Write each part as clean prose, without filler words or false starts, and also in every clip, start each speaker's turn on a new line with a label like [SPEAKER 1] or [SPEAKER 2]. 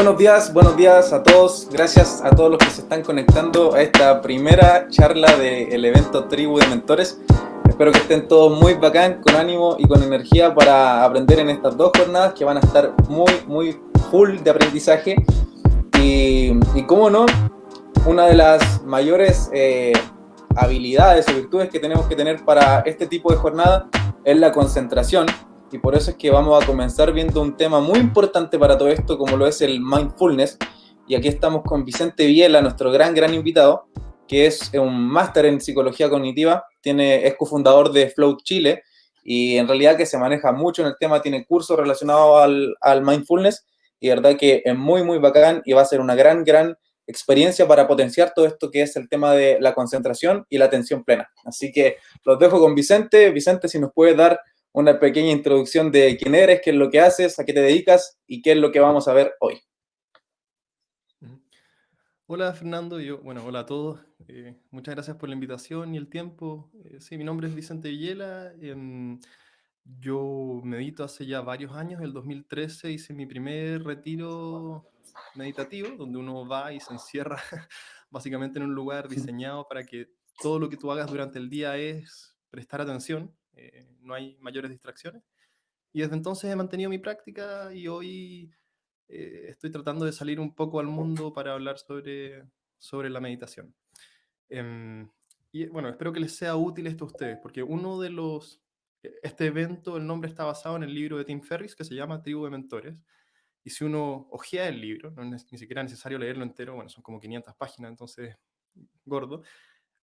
[SPEAKER 1] Buenos días a todos. Gracias a todos los que se están conectando a esta primera charla del evento Tribu de Mentores. Espero que estén todos muy bacán, con ánimo y con energía para aprender en estas dos jornadas que van a estar muy full de aprendizaje. Y cómo no, una de las mayores habilidades o virtudes que tenemos que tener para este tipo de jornada es la concentración. Y por eso es que vamos a comenzar viendo un tema muy importante para todo esto, como lo es el mindfulness. Y aquí estamos con Vicente Viela, nuestro gran invitado, que es un máster en psicología cognitiva, es cofundador de Flow Chile, y en realidad que se maneja mucho en el tema, tiene cursos relacionados al mindfulness, y de verdad que es muy bacán, y va a ser una gran experiencia para potenciar todo esto que es el tema de la concentración y la atención plena. Así que los dejo con Vicente. Vicente, si nos puedes dar una pequeña introducción de quién eres, qué es lo que haces, a qué te dedicas y qué es lo que vamos a ver hoy.
[SPEAKER 2] Hola Fernando, hola a todos. Muchas gracias por la invitación y el tiempo. Sí, mi nombre es Vicente Villela. Yo medito hace ya varios años. En el 2013 hice mi primer retiro meditativo, donde uno va y se encierra básicamente en un lugar diseñado para que todo lo que tú hagas durante el día es prestar atención. No hay mayores distracciones. Y desde entonces he mantenido mi práctica y hoy estoy tratando de salir un poco al mundo para hablar sobre la meditación. Y bueno, espero que les sea útil esto a ustedes, porque este evento, el nombre está basado en el libro de Tim Ferriss que se llama Tribu de Mentores. Y si uno ojea el libro, no es ni siquiera necesario leerlo entero, bueno, son como 500 páginas, entonces gordo.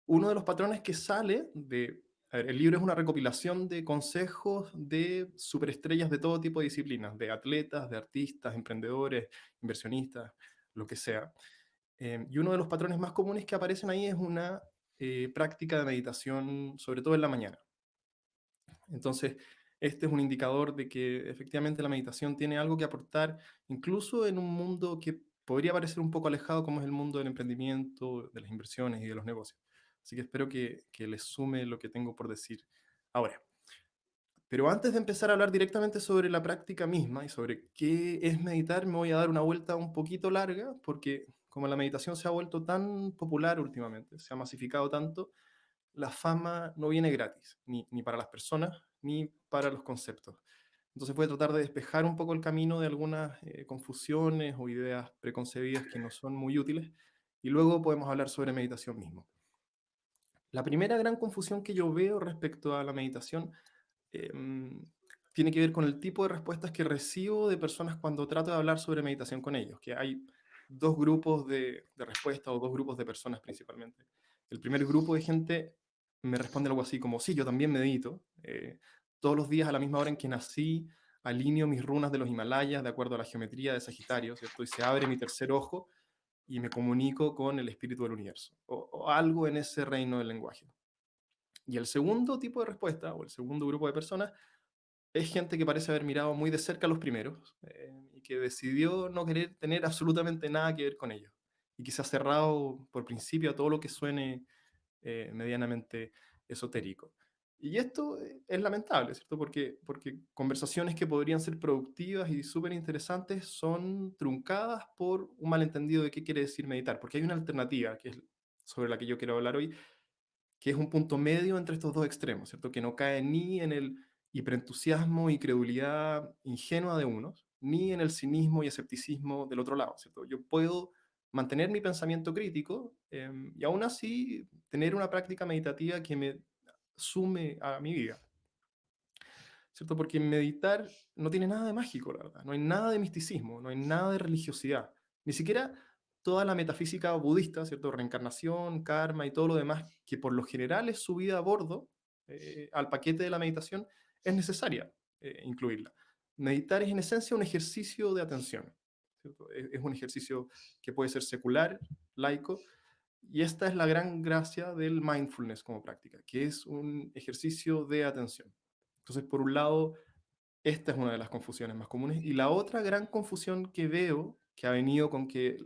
[SPEAKER 2] Uno de los patrones que sale de... A ver, el libro es una recopilación de consejos de superestrellas de todo tipo de disciplinas, de atletas, de artistas, emprendedores, inversionistas, lo que sea. Y uno de los patrones más comunes que aparecen ahí es una práctica de meditación, sobre todo en la mañana. Entonces, este es un indicador de que efectivamente la meditación tiene algo que aportar, incluso en un mundo que podría parecer un poco alejado, como es el mundo del emprendimiento, de las inversiones y de los negocios. Así que espero que les sume lo que tengo por decir ahora. Pero antes de empezar a hablar directamente sobre la práctica misma y sobre qué es meditar, me voy a dar una vuelta un poquito larga, porque como la meditación se ha vuelto tan popular últimamente, se ha masificado tanto, la fama no viene gratis, ni para las personas, ni para los conceptos. Entonces voy a tratar de despejar un poco el camino de algunas confusiones o ideas preconcebidas que no son muy útiles, y luego podemos hablar sobre meditación mismo. La primera gran confusión que yo veo respecto a la meditación em, tiene que ver con el tipo de respuestas que recibo de personas cuando trato de hablar sobre meditación con ellos, que hay dos grupos de respuestas o dos grupos de personas principalmente. El primer grupo de gente me responde algo así como, sí, yo también medito. Todos los días a la misma hora en que nací, alineo mis runas de los Himalayas de acuerdo a la geometría de Sagitario, ¿cierto? Y se abre mi tercer ojo y me comunico con el espíritu del universo, o algo en ese reino del lenguaje. Y el segundo tipo de respuesta, o el segundo grupo de personas, es gente que parece haber mirado muy de cerca a los primeros y que decidió no querer tener absolutamente nada que ver con ellos y que se ha cerrado por principio a todo lo que suene medianamente esotérico. Y esto es lamentable, ¿cierto? Porque conversaciones que podrían ser productivas y súper interesantes son truncadas por un malentendido de qué quiere decir meditar, porque hay una alternativa, que es sobre la que yo quiero hablar hoy, que es un punto medio entre estos dos extremos, ¿cierto? Que no cae ni en el hiperentusiasmo y credulidad ingenua de unos, ni en el cinismo y escepticismo del otro lado, ¿cierto? Yo puedo mantener mi pensamiento crítico y aún así tener una práctica meditativa que me sume a mi vida, ¿cierto? Porque meditar no tiene nada de mágico, la verdad. No hay nada de misticismo, no hay nada de religiosidad. Ni siquiera toda la metafísica budista, ¿cierto? Reencarnación, karma y todo lo demás, que por lo general es subida a bordo al paquete de la meditación, es necesaria incluirla. Meditar es en esencia un ejercicio de atención, ¿cierto? Es un ejercicio que puede ser secular, laico, y esta es la gran gracia del mindfulness como práctica, que es un ejercicio de atención. Entonces, por un lado, esta es una de las confusiones más comunes. Y la otra gran confusión que veo, que ha venido con que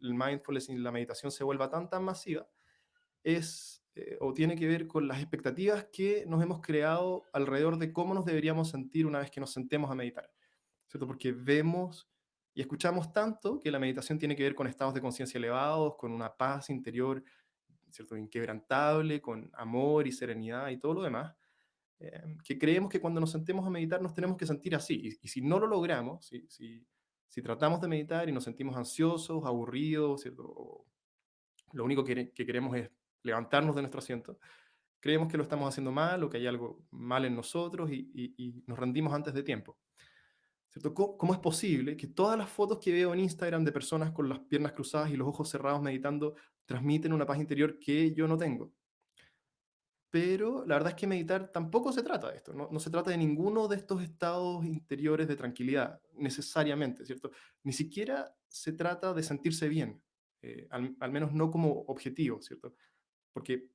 [SPEAKER 2] el mindfulness y la meditación se vuelva tan masiva, es o tiene que ver con las expectativas que nos hemos creado alrededor de cómo nos deberíamos sentir una vez que nos sentemos a meditar, ¿cierto? Porque vemos Y escuchamos tanto que la meditación tiene que ver con estados de conciencia elevados, con una paz interior, ¿cierto? Inquebrantable, con amor y serenidad y todo lo demás, que creemos que cuando nos sentemos a meditar nos tenemos que sentir así. Y si no lo logramos, si tratamos de meditar y nos sentimos ansiosos, aburridos, ¿cierto? O lo único que queremos es levantarnos de nuestro asiento, creemos que lo estamos haciendo mal o que hay algo mal en nosotros y nos rendimos antes de tiempo. ¿Cierto? ¿Cómo es posible que todas las fotos que veo en Instagram de personas con las piernas cruzadas y los ojos cerrados meditando transmiten una paz interior que yo no tengo? Pero la verdad es que meditar tampoco se trata de esto, no se trata de ninguno de estos estados interiores de tranquilidad, necesariamente, ¿cierto? Ni siquiera se trata de sentirse bien, al menos no como objetivo, ¿cierto? Porque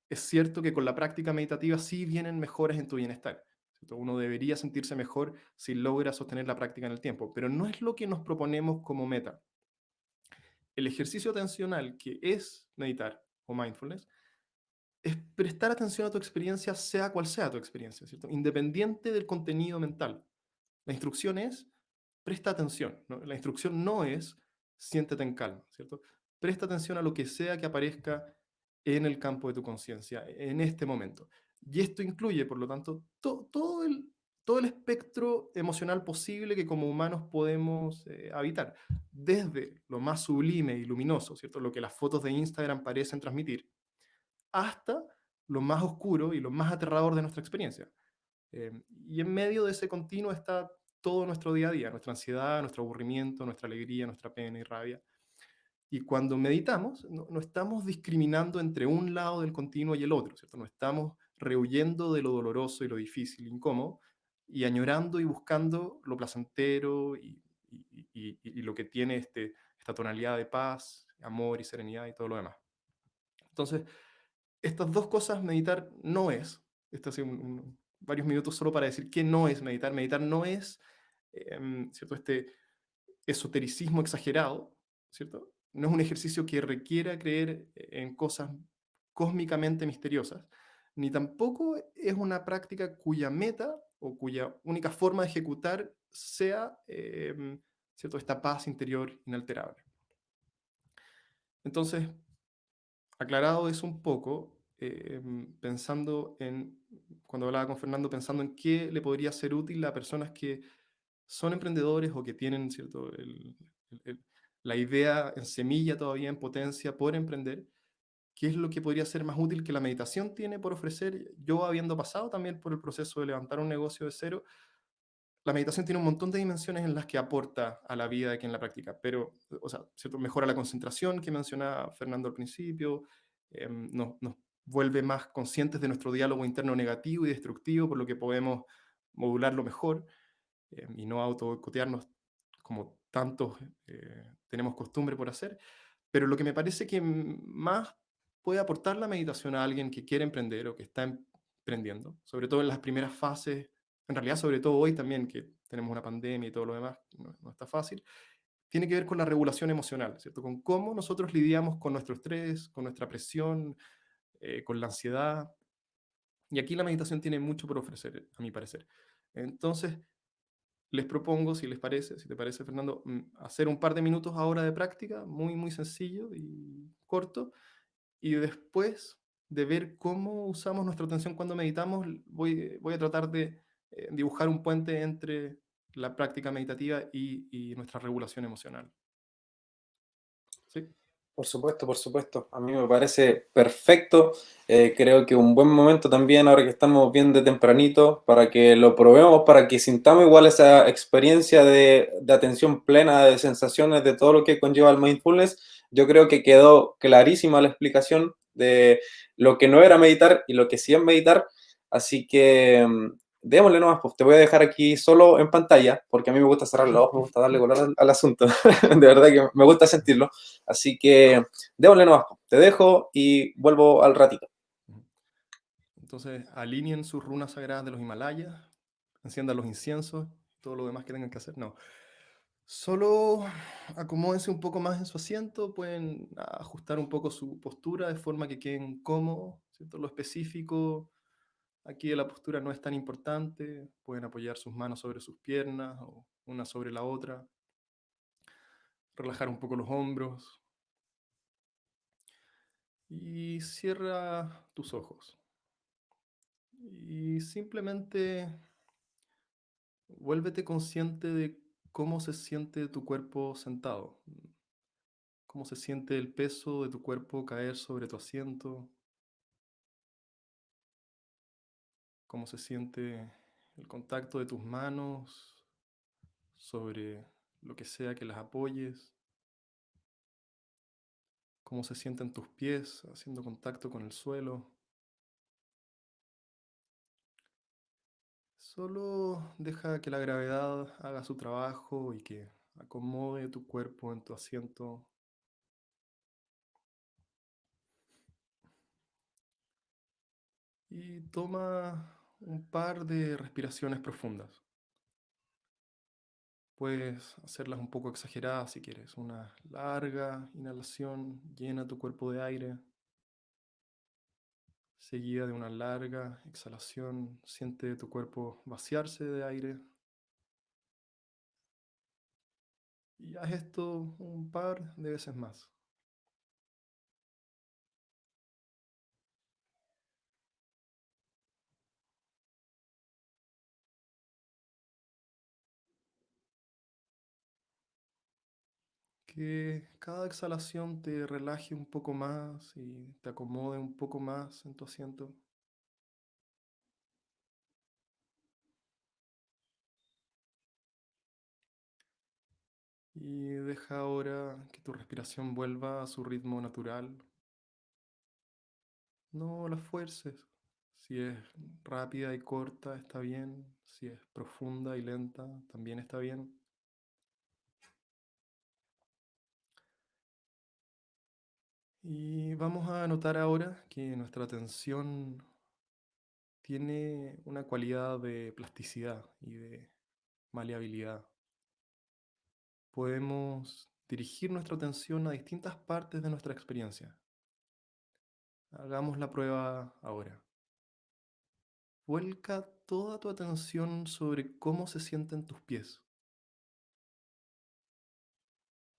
[SPEAKER 2] es cierto que con la práctica meditativa sí vienen mejoras en tu bienestar, ¿cierto? Uno debería sentirse mejor si logra sostener la práctica en el tiempo, pero no es lo que nos proponemos como meta. El ejercicio atencional que es meditar o mindfulness es prestar atención a tu experiencia, sea cual sea tu experiencia, ¿cierto? Independiente del contenido mental. La instrucción es, presta atención, ¿no? La instrucción no es, siéntete en calma, ¿cierto? Presta atención a lo que sea que aparezca en el campo de tu conciencia, en este momento. Y esto incluye, por lo tanto, todo el espectro emocional posible que como humanos podemos habitar, desde lo más sublime y luminoso, ¿cierto? Lo que las fotos de Instagram parecen transmitir, hasta lo más oscuro y lo más aterrador de nuestra experiencia. Y en medio de ese continuo está todo nuestro día a día, nuestra ansiedad, nuestro aburrimiento, nuestra alegría, nuestra pena y rabia. Y cuando meditamos, no estamos discriminando entre un lado del continuo y el otro, ¿cierto? No estamos rehuyendo de lo doloroso y lo difícil, incómodo, y añorando y buscando lo placentero y lo que tiene esta tonalidad de paz, amor y serenidad y todo lo demás. Entonces, estas dos cosas meditar no es. Esto hace varios minutos solo para decir qué no es meditar. Meditar no es, ¿cierto? Este esotericismo exagerado, ¿cierto? No es un ejercicio que requiera creer en cosas cósmicamente misteriosas, ni tampoco es una práctica cuya meta o cuya única forma de ejecutar sea, ¿cierto? Esta paz interior inalterable. Entonces, aclarado eso un poco, pensando en, cuando hablaba con Fernando, pensando en qué le podría ser útil a personas que son emprendedores o que tienen, ¿cierto? El- la idea en semilla todavía en potencia por emprender, ¿qué es lo que podría ser más útil que la meditación tiene por ofrecer? Yo, habiendo pasado también por el proceso de levantar un negocio de cero, la meditación tiene un montón de dimensiones en las que aporta a la vida de quien la practica, pero, o sea, ¿cierto? Mejora la concentración que mencionaba Fernando al principio, nos vuelve más conscientes de nuestro diálogo interno negativo y destructivo, por lo que podemos modularlo mejor y no auto boicotearnos como tantos tenemos costumbre por hacer. Pero lo que me parece que más puede aportar la meditación a alguien que quiere emprender o que está emprendiendo, sobre todo en las primeras fases, en realidad sobre todo hoy también que tenemos una pandemia y todo lo demás, no está fácil, tiene que ver con la regulación emocional, ¿cierto? Con cómo nosotros lidiamos con nuestro estrés, con nuestra presión, con la ansiedad. Y aquí la meditación tiene mucho por ofrecer, a mi parecer. Entonces, les propongo, si les parece, si te parece, Fernando, hacer un par de minutos ahora de práctica, muy, muy sencillo y corto, y después de ver cómo usamos nuestra atención cuando meditamos, voy a tratar de dibujar un puente entre la práctica meditativa y nuestra regulación emocional. ¿Sí?
[SPEAKER 1] Por supuesto, por supuesto. A mí me parece perfecto. Creo que un buen momento también, ahora que estamos bien de tempranito, para que lo probemos, para que sintamos igual esa experiencia de atención plena, de sensaciones, de todo lo que conlleva el mindfulness. Yo creo que quedó clarísima la explicación de lo que no era meditar y lo que sí es meditar. Así que démosle nomás, pues te voy a dejar aquí solo en pantalla, porque a mí me gusta cerrar los ojos, me gusta darle color al asunto. De verdad que me gusta sentirlo. Así que démosle nomás, te dejo y vuelvo al ratito.
[SPEAKER 2] Ujú. Entonces, alineen sus runas sagradas de los Himalayas, enciendan los inciensos, todo lo demás que tengan que hacer. No. Solo acomódense un poco más en su asiento, pueden ajustar un poco su postura de forma que queden cómodos, ¿cierto? Lo específico aquí de la postura no es tan importante, pueden apoyar sus manos sobre sus piernas o una sobre la otra. relajar un poco los hombros y cierra tus ojos. Y simplemente vuélvete consciente de cómo se siente tu cuerpo sentado, cómo se siente el peso de tu cuerpo caer sobre tu asiento, cómo se siente el contacto de tus manos sobre lo que sea que las apoyes, cómo se sienten tus pies haciendo contacto con el suelo. Solo deja que la gravedad haga su trabajo y que acomode tu cuerpo en tu asiento. Y toma un par de respiraciones profundas. Puedes hacerlas un poco exageradas si quieres. Una larga inhalación llena tu cuerpo de aire, seguida de una larga exhalación. Siente tu cuerpo vaciarse de aire. Y haz esto un par de veces más. Que cada exhalación te relaje un poco más y te acomode un poco más en tu asiento. Y deja ahora que tu respiración vuelva a su ritmo natural. No la fuerces. Si es rápida y corta, está bien. Si es profunda y lenta, también está bien. Y vamos a notar ahora que nuestra atención tiene una cualidad de plasticidad y de maleabilidad. Podemos dirigir nuestra atención a distintas partes de nuestra experiencia. Hagamos la prueba ahora. Vuelca toda tu atención sobre cómo se sienten tus pies.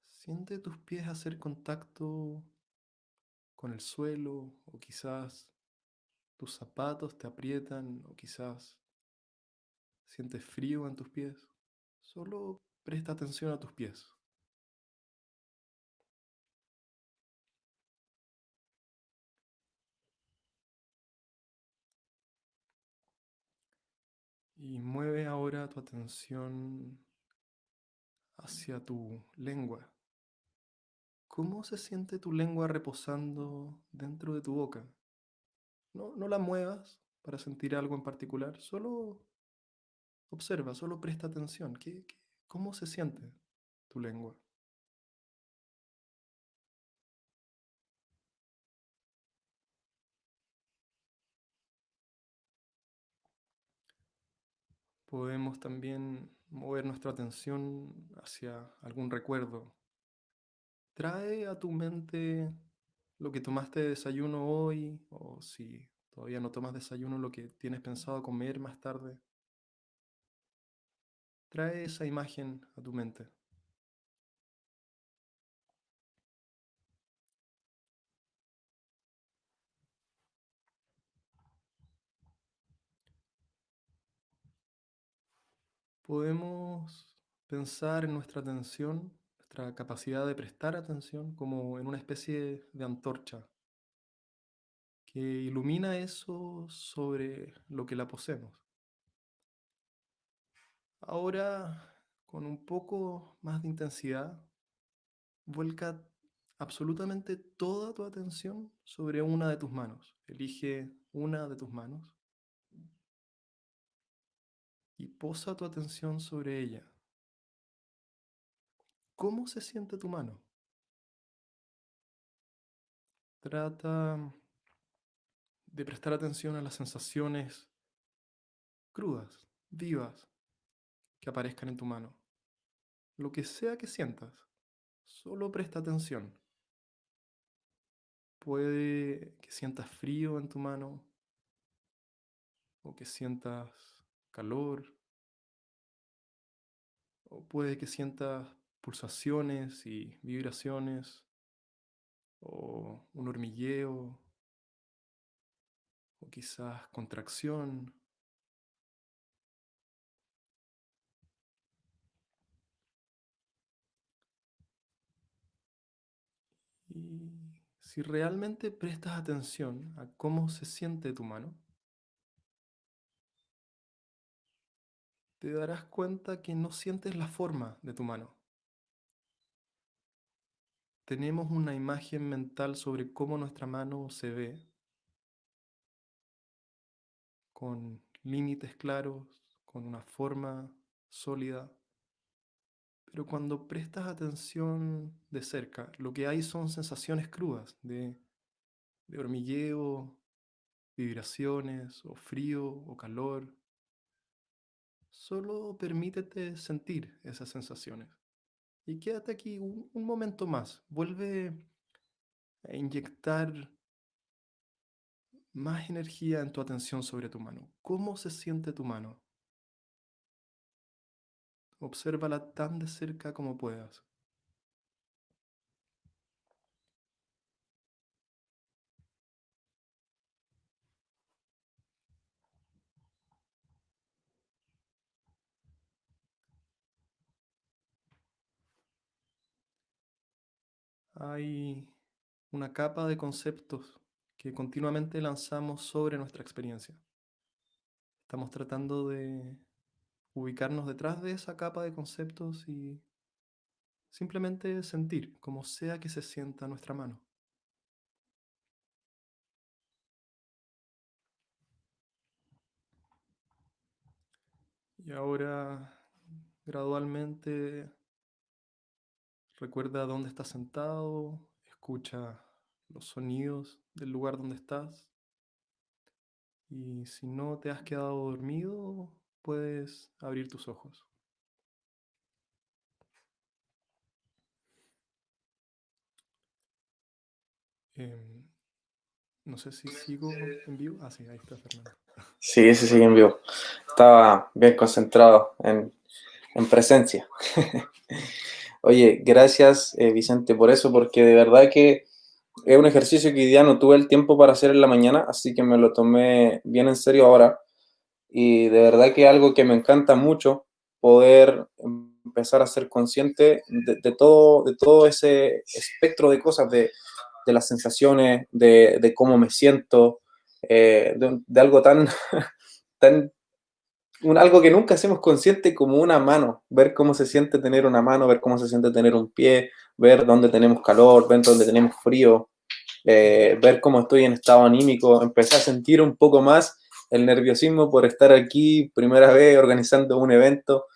[SPEAKER 2] Siente tus pies hacer contacto con el suelo o quizás tus zapatos te aprietan o quizás sientes frío en tus pies. Solo presta atención a tus pies. Y mueve ahora tu atención hacia tu lengua. ¿Cómo se siente tu lengua reposando dentro de tu boca? No la muevas para sentir algo en particular, solo observa, solo presta atención. ¿Cómo se siente tu lengua? Podemos también mover nuestra atención hacia algún recuerdo. Trae a tu mente lo que tomaste de desayuno hoy, o si todavía no tomas desayuno, lo que tienes pensado comer más tarde. Trae esa imagen a tu mente. Podemos pensar en nuestra atención, nuestra capacidad de prestar atención, como en una especie de antorcha que ilumina eso sobre lo que la poseemos. Ahora, con un poco más de intensidad, vuelca absolutamente toda tu atención sobre una de tus manos. Elige una de tus manos y posa tu atención sobre ella. ¿Cómo se siente tu mano? Trata de prestar atención a las sensaciones crudas, vivas, que aparezcan en tu mano. Lo que sea que sientas, solo presta atención. Puede que sientas frío en tu mano o que sientas calor o puede que sientas pulsaciones y vibraciones, o un hormigueo, o quizás contracción. Y si realmente prestas atención a cómo se siente tu mano, te darás cuenta que no sientes la forma de tu mano. Tenemos una imagen mental sobre cómo nuestra mano se ve, con límites claros, con una forma sólida. Pero cuando prestas atención de cerca, lo que hay son sensaciones crudas de hormigueo, vibraciones, o frío, o calor. Solo permítete sentir esas sensaciones. Y quédate aquí un momento más. Vuelve a inyectar más energía en tu atención sobre tu mano. ¿Cómo se siente tu mano? Obsérvala tan de cerca como puedas. Hay una capa de conceptos que continuamente lanzamos sobre nuestra experiencia. Estamos tratando de ubicarnos detrás de esa capa de conceptos y simplemente sentir como sea que se sienta nuestra mano. Y ahora, gradualmente, recuerda dónde estás sentado, escucha los sonidos del lugar donde estás. Y si no te has quedado dormido, puedes abrir tus ojos. Em, no sé si sigo en vivo. Ah, sí, ahí está Fernando.
[SPEAKER 1] Sí, ese sigue en vivo. Estaba bien concentrado en presencia. Oye, gracias Vicente por eso, porque de verdad que es un ejercicio que hoy día no tuve el tiempo para hacer en la mañana, así que me lo tomé bien en serio ahora. Y de verdad que es algo que me encanta mucho, poder empezar a ser consciente de todo ese espectro de cosas, de las sensaciones, de cómo me siento, de algo tan, tan algo que nunca hacemos consciente como una mano, ver cómo se siente tener una mano, ver cómo se siente tener un pie, ver dónde tenemos calor, ver dónde tenemos frío, ver cómo estoy en estado anímico, empecé a sentir un poco más el nerviosismo por estar aquí, primera vez organizando un evento.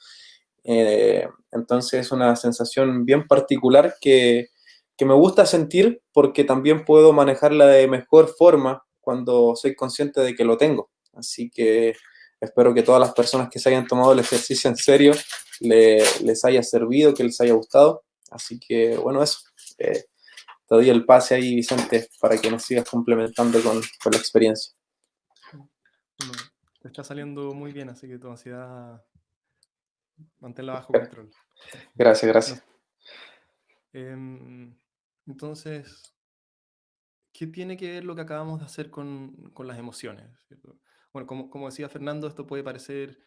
[SPEAKER 1] Entonces es una sensación bien particular que me gusta sentir porque también puedo manejarla de mejor forma cuando soy consciente de que lo tengo. Así que espero que todas las personas que se hayan tomado el ejercicio en serio les haya servido, que les haya gustado. Así que bueno, eso. Te doy el pase ahí, Vicente, para que nos sigas complementando con la experiencia.
[SPEAKER 2] Bueno, te está saliendo muy bien, así que tu ansiedad manténla bajo control.
[SPEAKER 1] Gracias,
[SPEAKER 2] No,
[SPEAKER 1] gracias.
[SPEAKER 2] em, entonces, ¿qué tiene que ver lo que acabamos de hacer con las emociones? ¿Cierto? Bueno, como decía Fernando, esto puede parecer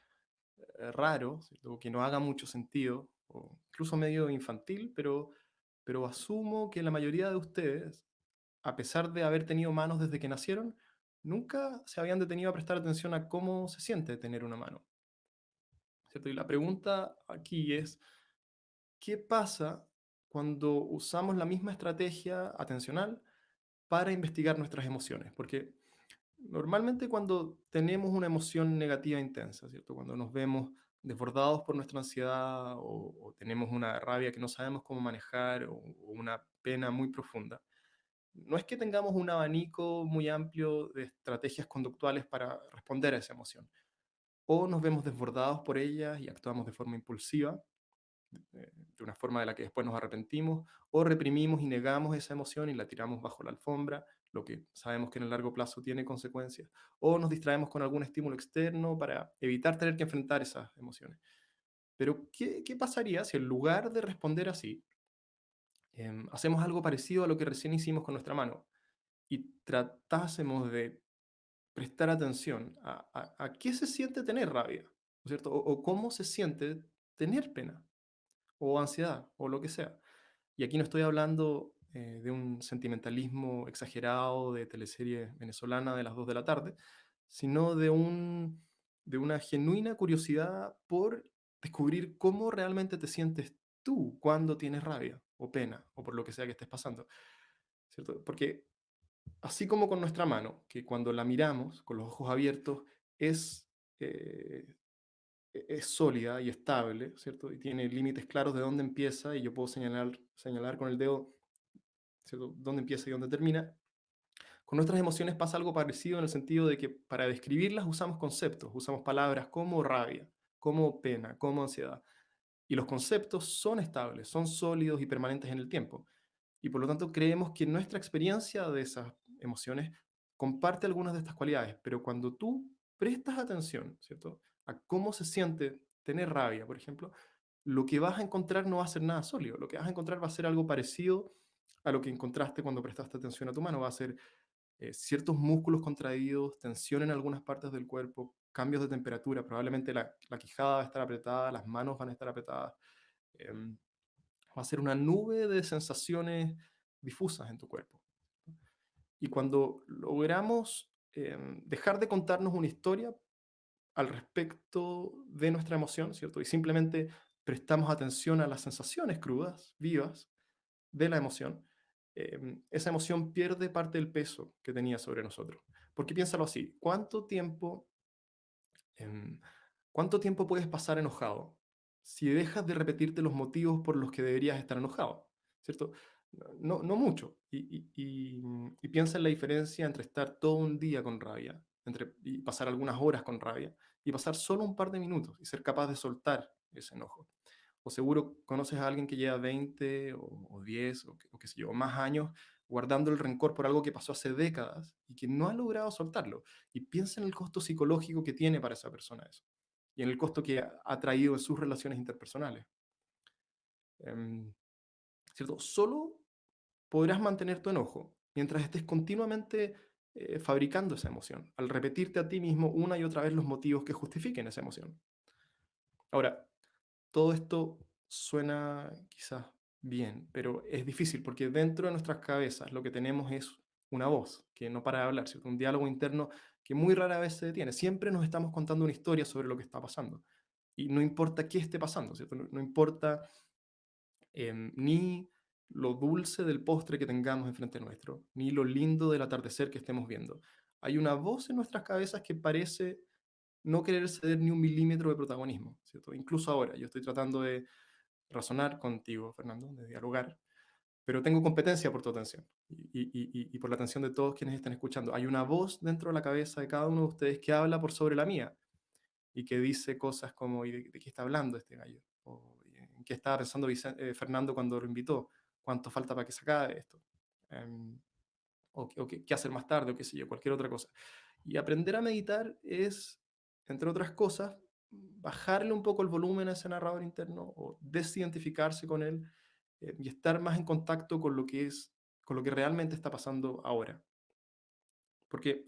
[SPEAKER 2] raro, ¿cierto? O que no haga mucho sentido, o incluso medio infantil, pero asumo que la mayoría de ustedes, a pesar de haber tenido manos desde que nacieron, nunca se habían detenido a prestar atención a cómo se siente tener una mano, ¿cierto? Y la pregunta aquí es, ¿qué pasa cuando usamos la misma estrategia atencional para investigar nuestras emociones? Porque normalmente cuando tenemos una emoción negativa intensa, ¿cierto? Cuando nos vemos desbordados por nuestra ansiedad o tenemos una rabia que no sabemos cómo manejar o una pena muy profunda, no es que tengamos un abanico muy amplio de estrategias conductuales para responder a esa emoción. O nos vemos desbordados por ellas y actuamos de forma impulsiva, de una forma de la que después nos arrepentimos, o reprimimos y negamos esa emoción y la tiramos bajo la alfombra, lo que sabemos que en el largo plazo tiene consecuencias, o nos distraemos con algún estímulo externo para evitar tener que enfrentar esas emociones. Pero, ¿qué pasaría si en lugar de responder así, hacemos algo parecido a lo que recién hicimos con nuestra mano y tratásemos de prestar atención a qué se siente tener rabia, ¿no es cierto? O cómo se siente tener pena o ansiedad o lo que sea. Y aquí no estoy hablando de un sentimentalismo exagerado de teleserie venezolana de las 2 de la tarde, sino de una genuina curiosidad por descubrir cómo realmente te sientes tú cuando tienes rabia o pena o por lo que sea que estés pasando, ¿cierto? Porque así como con nuestra mano, que cuando la miramos con los ojos abiertos es, eh, es sólida y estable, ¿cierto? Y tiene límites claros de dónde empieza y yo puedo señalar con el dedo, ¿cierto? Dónde empieza y dónde termina. Con nuestras emociones pasa algo parecido en el sentido de que para describirlas usamos conceptos, usamos palabras como rabia, como pena, como ansiedad. Y los conceptos son estables, son sólidos y permanentes en el tiempo. Y por lo tanto creemos que nuestra experiencia de esas emociones comparte algunas de estas cualidades, pero cuando tú prestas atención, ¿cierto? A cómo se siente tener rabia, por ejemplo, lo que vas a encontrar no va a ser nada sólido, lo que vas a encontrar va a ser algo parecido a lo que encontraste cuando prestaste atención a tu mano, va a ser ciertos músculos contraídos, tensión en algunas partes del cuerpo, cambios de temperatura, probablemente la quijada va a estar apretada, las manos van a estar apretadas, em, va a ser una nube de sensaciones difusas en tu cuerpo. Y cuando logramos dejar de contarnos una historia al respecto de nuestra emoción, ¿cierto? Y simplemente prestamos atención a las sensaciones crudas, vivas, de la emoción, esa emoción pierde parte del peso que tenía sobre nosotros. Porque piénsalo así, em, ¿cuánto tiempo puedes pasar enojado si dejas de repetirte los motivos por los que deberías estar enojado? ¿Cierto? No mucho. Y piensa en la diferencia entre estar todo un día con rabia, y pasar algunas horas con rabia, y pasar solo un par de minutos y ser capaz de soltar ese enojo. O seguro conoces a alguien que lleva 20 o 10 o qué sé yo, más años guardando el rencor por algo que pasó hace décadas y que no ha logrado soltarlo. Y piensa en el costo psicológico que tiene para esa persona eso. Y en el costo que ha traído en sus relaciones interpersonales. Em, ¿Cierto? Solo podrás mantener tu enojo mientras estés continuamente fabricando esa emoción, al repetirte a ti mismo una y otra vez los motivos que justifiquen esa emoción. Ahora, todo esto suena quizás bien, pero es difícil porque dentro de nuestras cabezas lo que tenemos es una voz que no para de hablar, ¿cierto? Un diálogo interno que muy rara vez se detiene. Siempre nos estamos contando una historia sobre lo que está pasando. Y no importa qué esté pasando, ¿cierto? No importa ni lo dulce del postre que tengamos enfrente nuestro, ni lo lindo del atardecer que estemos viendo. Hay una voz en nuestras cabezas que parece no querer ceder ni un milímetro de protagonismo, ¿cierto? Incluso ahora, yo estoy tratando de razonar contigo, Fernando, de dialogar, pero tengo competencia por tu atención y por la atención de todos quienes estén escuchando. Hay una voz dentro de la cabeza de cada uno de ustedes que habla por sobre la mía y que dice cosas como, ¿y de qué está hablando este gallo? O, ¿en qué estaba pensando Fernando cuando lo invitó? ¿Cuánto falta para que se acabe esto? Em, o qué hacer más tarde, o qué sé yo, cualquier otra cosa. Y aprender a meditar es, entre otras cosas, bajarle un poco el volumen a ese narrador interno o desidentificarse con él y estar más en contacto con lo que es, con lo que realmente está pasando ahora. Porque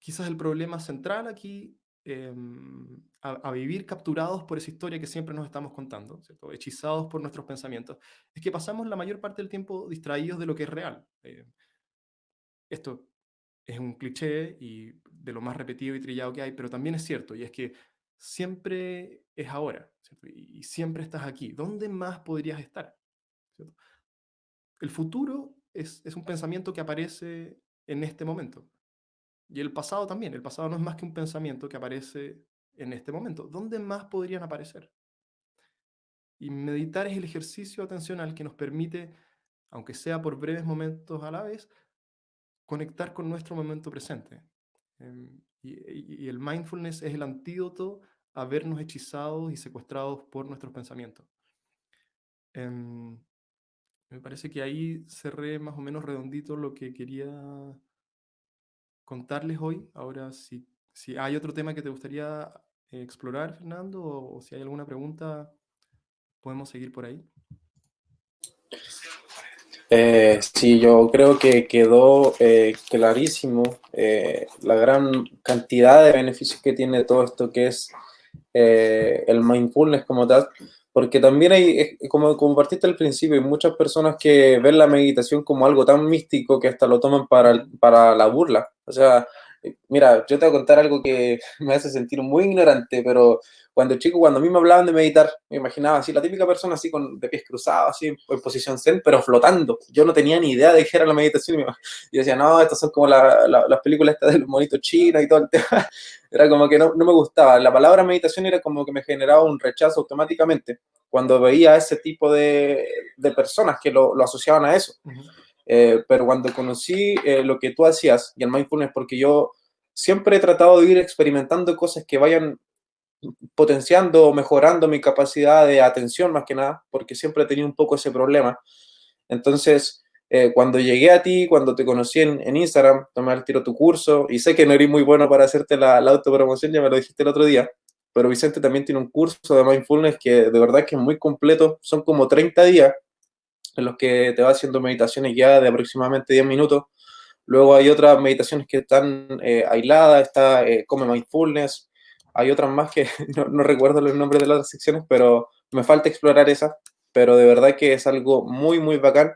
[SPEAKER 2] quizás el problema central aquí, a vivir capturados por esa historia que siempre nos estamos contando, ¿cierto? Hechizados por nuestros pensamientos, es que pasamos la mayor parte del tiempo distraídos de lo que es real. Esto es un cliché y de lo más repetido y trillado que hay, pero también es cierto, y es que siempre es ahora, ¿cierto? Y siempre estás aquí. ¿Dónde más podrías estar? ¿Cierto? El futuro es un pensamiento que aparece en este momento. Y el pasado también. El pasado no es más que un pensamiento que aparece en este momento. ¿Dónde más podrían aparecer? Y meditar es el ejercicio atencional que nos permite, aunque sea por breves momentos a la vez, conectar con nuestro momento presente. Y el mindfulness es el antídoto a vernos hechizados y secuestrados por nuestros pensamientos. Em, Me parece que ahí cerré más o menos redondito lo que quería contarles hoy. Ahora, si hay otro tema que te gustaría explorar, Fernando, o si hay alguna pregunta, podemos seguir por ahí.
[SPEAKER 1] Sí, yo creo que quedó clarísimo la gran cantidad de beneficios que tiene todo esto que es el mindfulness como tal, porque también hay, como compartiste al principio, hay muchas personas que ven la meditación como algo tan místico que hasta lo toman para la burla. O sea, mira, yo te voy a contar algo que me hace sentir muy ignorante, pero cuando chico, cuando a mí me hablaban de meditar, me imaginaba así, la típica persona así de pies cruzados, así en posición zen, pero flotando. Yo no tenía ni idea de qué era la meditación. Y yo decía, no, estas son como las películas estas de los monitos chinos y todo el tema. Era como que no me gustaba. La palabra meditación era como que me generaba un rechazo automáticamente cuando veía a ese tipo de personas que lo asociaban a eso.
[SPEAKER 2] Ujú.
[SPEAKER 1] Pero cuando conocí lo que tú hacías y el mindfulness, porque yo siempre he tratado de ir experimentando cosas que vayan potenciando o mejorando mi capacidad de atención más que nada, porque siempre he tenido un poco ese problema. Entonces, cuando llegué a ti, cuando te conocí en Instagram, tomé al tiro tu curso y sé que no eres muy bueno para hacerte la autopromoción, ya me lo dijiste el otro día, pero Vicente también tiene un curso de mindfulness que de verdad que es muy completo, son como 30 días en los que te va haciendo meditaciones ya de aproximadamente 10 minutos. Luego hay otras meditaciones que están aisladas, está Come Mindfulness, hay otras más que no recuerdo los nombres de las secciones, pero me falta explorar esa, pero de verdad que es algo muy bacán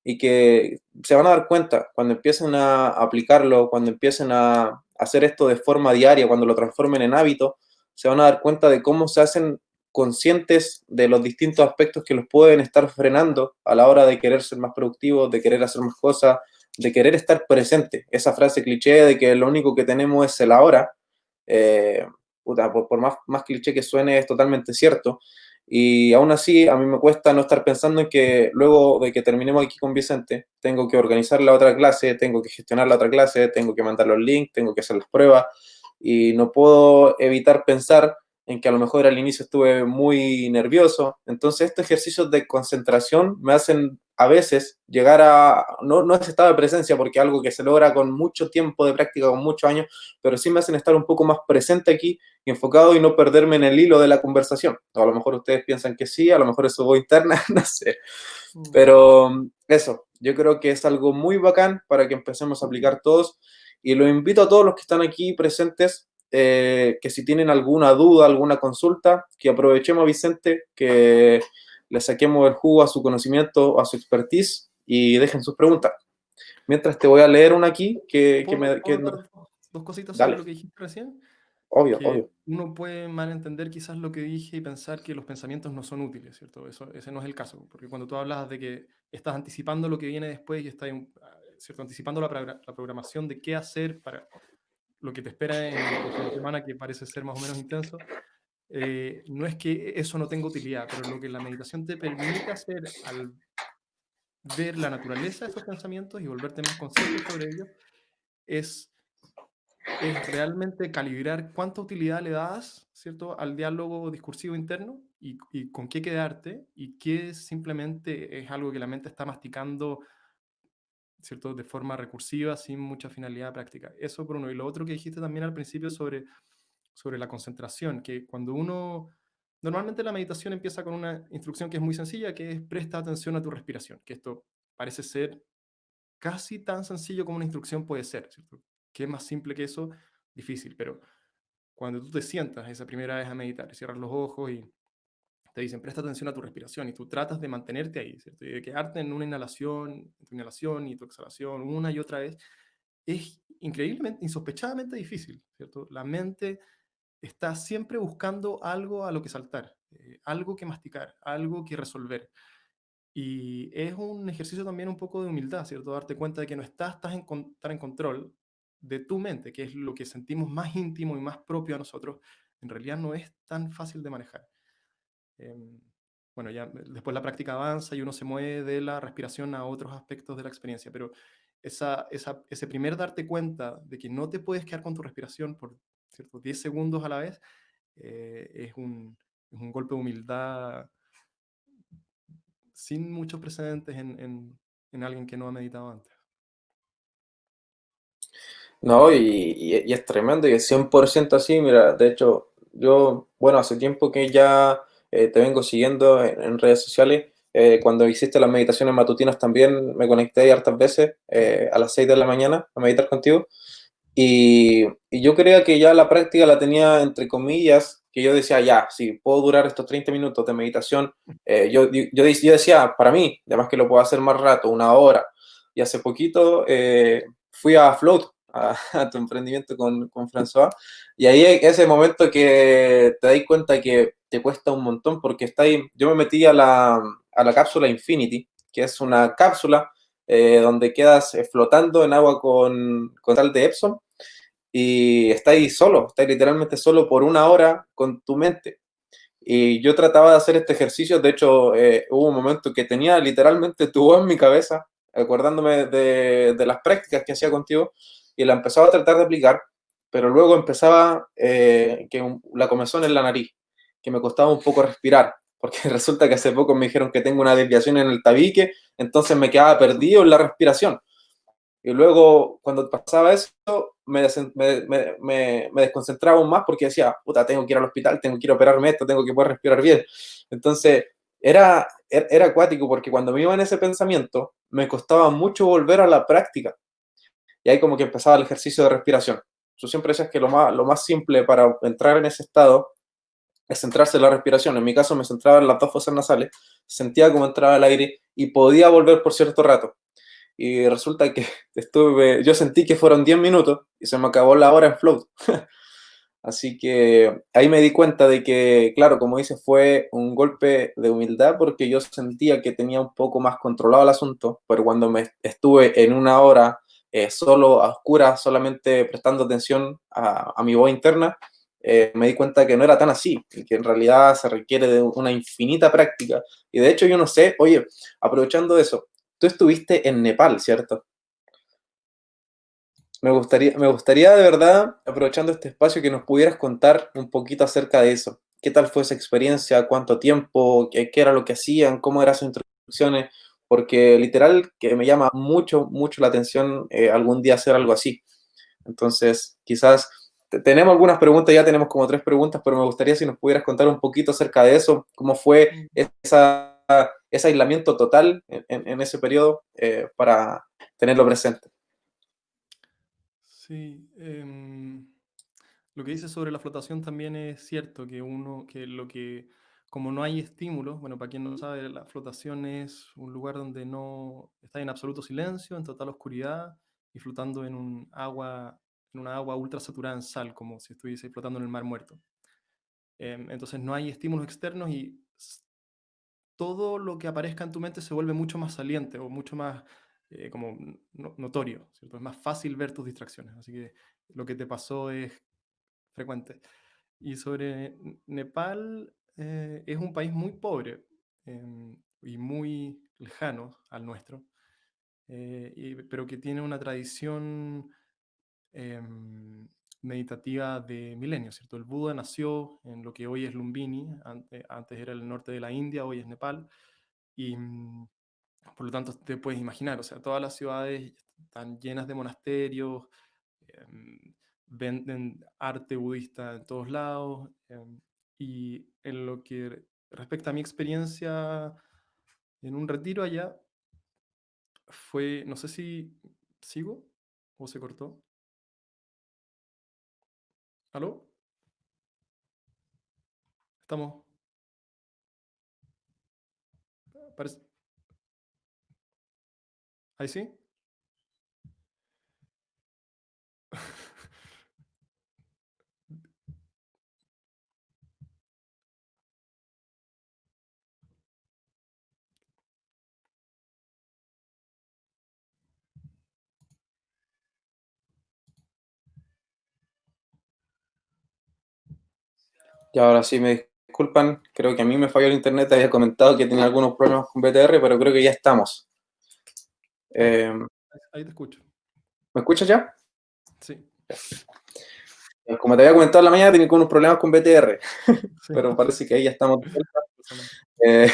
[SPEAKER 1] y que se van a dar cuenta cuando empiecen a aplicarlo, cuando empiecen a hacer esto de forma diaria, cuando lo transformen en hábito, se van a dar cuenta de cómo se hacen conscientes de los distintos aspectos que los pueden estar frenando a la hora de querer ser más productivos, de querer hacer más cosas, de querer estar presente. Esa frase cliché de que lo único que tenemos es el ahora, eh, puta, por más cliché que suene, es totalmente cierto. Y aún así, a mí me cuesta no estar pensando en que luego de que terminemos aquí con Vicente, tengo que organizar la otra clase, tengo que gestionar la otra clase, tengo que mandar los links, tengo que hacer las pruebas y no puedo evitar pensar en que a lo mejor al inicio estuve muy nervioso. Entonces estos ejercicios de concentración me hacen a veces llegar a, no ese estado de presencia, porque es algo que se logra con mucho tiempo de práctica, con muchos años, pero sí me hacen estar un poco más presente aquí y enfocado y no perderme en el hilo de la conversación. O a lo mejor ustedes piensan que sí, a lo mejor eso voy interna, no sé.
[SPEAKER 2] Mm.
[SPEAKER 1] Pero eso, yo creo que es algo muy bacán para que empecemos a aplicar todos y lo invito a todos los que están aquí presentes que si tienen alguna duda, alguna consulta, que aprovechemos a Vicente, que le saquemos el jugo a su conocimiento, a su expertise y dejen sus preguntas. Mientras te voy a leer una aquí
[SPEAKER 2] ¿Puedo dar dos cositas sobre
[SPEAKER 1] dale,
[SPEAKER 2] lo que dijiste recién?
[SPEAKER 1] obvio,
[SPEAKER 2] Que
[SPEAKER 1] obvio.
[SPEAKER 2] uno puede malentender quizás lo que dije y pensar que los pensamientos no son útiles, ¿cierto? Ese no es el caso, porque cuando tú hablas de que estás anticipando lo que viene después y estás, ¿cierto? Anticipando la programación de qué hacer para lo que te espera en el fin de semana, que parece ser más o menos intenso, no es que eso no tenga utilidad, pero lo que la meditación te permite hacer al ver la naturaleza de esos pensamientos y volverte más consciente sobre ellos es realmente calibrar cuánta utilidad le das, ¿cierto?, al diálogo discursivo interno y con qué quedarte y qué simplemente es algo que la mente está masticando, ¿cierto?, de forma recursiva, sin mucha finalidad práctica. Eso por uno. Y lo otro que dijiste también al principio sobre la concentración, que cuando uno... Normalmente la meditación empieza con una instrucción que es muy sencilla, que es presta atención a tu respiración, que esto parece ser casi tan sencillo como una instrucción puede ser, ¿cierto? ¿Qué es más simple que eso? Difícil, pero cuando tú te sientas esa primera vez a meditar, cierras los ojos y te dicen presta atención a tu respiración y tú tratas de mantenerte ahí, ¿cierto? Y de quedarte en una inhalación, en tu inhalación y tu exhalación una y otra vez, es increíblemente, insospechadamente difícil, ¿cierto? La mente está siempre buscando algo a lo que saltar, algo que masticar, algo que resolver. Y es un ejercicio también un poco de humildad, ¿cierto? Darte cuenta de que no tan en control de tu mente, que es lo que sentimos más íntimo y más propio a nosotros, en realidad no es tan fácil de manejar. Em, bueno, ya después la práctica avanza y uno se mueve de la respiración a otros aspectos de la experiencia, pero ese primer darte cuenta de que no te puedes quedar con tu respiración por, ¿cierto?, 10 segundos a la vez, es un golpe de humildad sin muchos precedentes en alguien que no ha meditado antes.
[SPEAKER 1] No, y es tremendo y es 100% así. Mira, de hecho, Yo, bueno, hace tiempo que ya te vengo siguiendo en redes sociales. Cuando hiciste las meditaciones matutinas también me conecté hartas veces a las 6 de la mañana a meditar contigo. Y yo creía que ya la práctica la tenía entre comillas, que yo decía, ya, si puedo durar estos 30 minutos de meditación, yo decía, para mí, además que lo puedo hacer más rato, una hora. Y hace poquito fui a Float, a tu emprendimiento con François, y ahí ese momento que te das cuenta que te cuesta un montón, porque está ahí, yo me metí a la cápsula Infinity, que es una cápsula donde quedas flotando en agua con sal de Epsom y estás ahí solo, estás literalmente solo por una hora con tu mente. Y yo trataba de hacer este ejercicio, de hecho hubo un momento que tenía literalmente tu voz en mi cabeza, acordándome de las prácticas que hacía contigo, y la empezaba a tratar de aplicar, pero luego empezaba la comezón en la nariz, que me costaba un poco respirar, porque resulta que hace poco me dijeron que tengo una desviación en el tabique, entonces me quedaba perdido en la respiración. Y luego, cuando pasaba eso, me desconcentraba aún más porque decía, puta, tengo que ir al hospital, tengo que ir a operarme esto, tengo que poder respirar bien. Entonces, era acuático porque cuando me iba en ese pensamiento, me costaba mucho volver a la práctica. Y ahí como que empezaba el ejercicio de respiración. Tú siempre decías que lo más simple para entrar en ese estado es centrarse en la respiración. En mi caso me centraba en las dos fosas nasales, sentía como entraba el aire y podía volver por cierto rato. Y resulta que yo sentí que fueron 10 minutos y se me acabó la hora en float. Así que ahí me di cuenta de que, claro, como dices, fue un golpe de humildad porque yo sentía que tenía un poco más controlado el asunto, pero cuando me estuve en una hora solo a oscuras, solamente prestando atención a mi voz interna, me di cuenta que no era tan así, y que en realidad se requiere de una infinita práctica. Y de hecho yo no sé, oye, aprovechando eso, tú estuviste en Nepal, ¿cierto? Me gustaría de verdad, aprovechando este espacio, que nos pudieras contar un poquito acerca de eso. ¿Qué tal fue esa experiencia? ¿Cuánto tiempo? ¿Qué era lo que hacían? ¿Cómo eran sus instrucciones? Porque literal que me llama mucho, mucho la atención algún día hacer algo así. Entonces, quizás tenemos algunas preguntas, ya tenemos como tres preguntas, pero me gustaría si nos pudieras contar un poquito acerca de eso, cómo fue
[SPEAKER 2] Mm.
[SPEAKER 1] ese aislamiento total en ese periodo para tenerlo presente.
[SPEAKER 2] Sí, lo que dices sobre la flotación también es cierto, como no hay estímulos, bueno, para quien no sabe, la flotación es un lugar donde no está en absoluto silencio, en total oscuridad y flotando en una agua ultra saturada en sal, como si estuviese flotando en el mar muerto. Entonces no hay estímulos externos y todo lo que aparezca en tu mente se vuelve mucho más saliente o mucho más como notorio, ¿cierto? Es más fácil ver tus distracciones, así que lo que te pasó es frecuente. Y sobre Nepal, es un país muy pobre y muy lejano al nuestro, pero que tiene una tradición em, meditativa de milenios, ¿cierto? El Buda nació en lo que hoy es Lumbini, antes era el norte de la India, hoy es Nepal, y por lo tanto te puedes imaginar, o sea, todas las ciudades están llenas de monasterios, venden arte budista en todos lados, y en lo que respecta a mi experiencia en un retiro allá, no sé si sigo o se cortó. ¿Aló? Estamos, parece, ¿ahí sí?
[SPEAKER 1] Y ahora sí me disculpan, creo que a mí me falló el internet, había comentado que tenía algunos problemas con BTR, pero creo que ya estamos.
[SPEAKER 2] Ok,
[SPEAKER 1] ¿Me
[SPEAKER 2] ahí te escucho.
[SPEAKER 1] escuchas ya?
[SPEAKER 2] Sí,
[SPEAKER 1] Como te había comentado en la mañana, tenía unos problemas con BTR,
[SPEAKER 2] sí,
[SPEAKER 1] pero parece que ahí ya estamos.
[SPEAKER 2] no pasa nada.
[SPEAKER 1] Eh,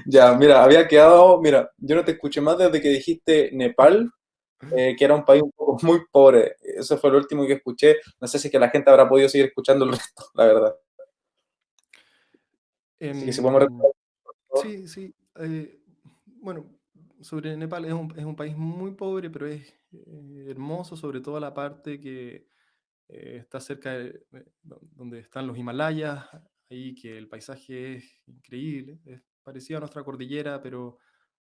[SPEAKER 1] ya, mira, había quedado, mira, yo no te escuché más desde que dijiste Nepal que era un país un poco muy pobre. Eso fue lo último que escuché. No sé si es que la gente habrá podido seguir escuchando el resto, la verdad. Así que si podemos
[SPEAKER 2] Em,
[SPEAKER 1] recordar, por favor.
[SPEAKER 2] sí, sí. Bueno, sobre Nepal es un país muy pobre, pero es hermoso, sobre todo la parte que está cerca de donde están los Himalayas, ahí que el paisaje es increíble, es parecido a nuestra cordillera, pero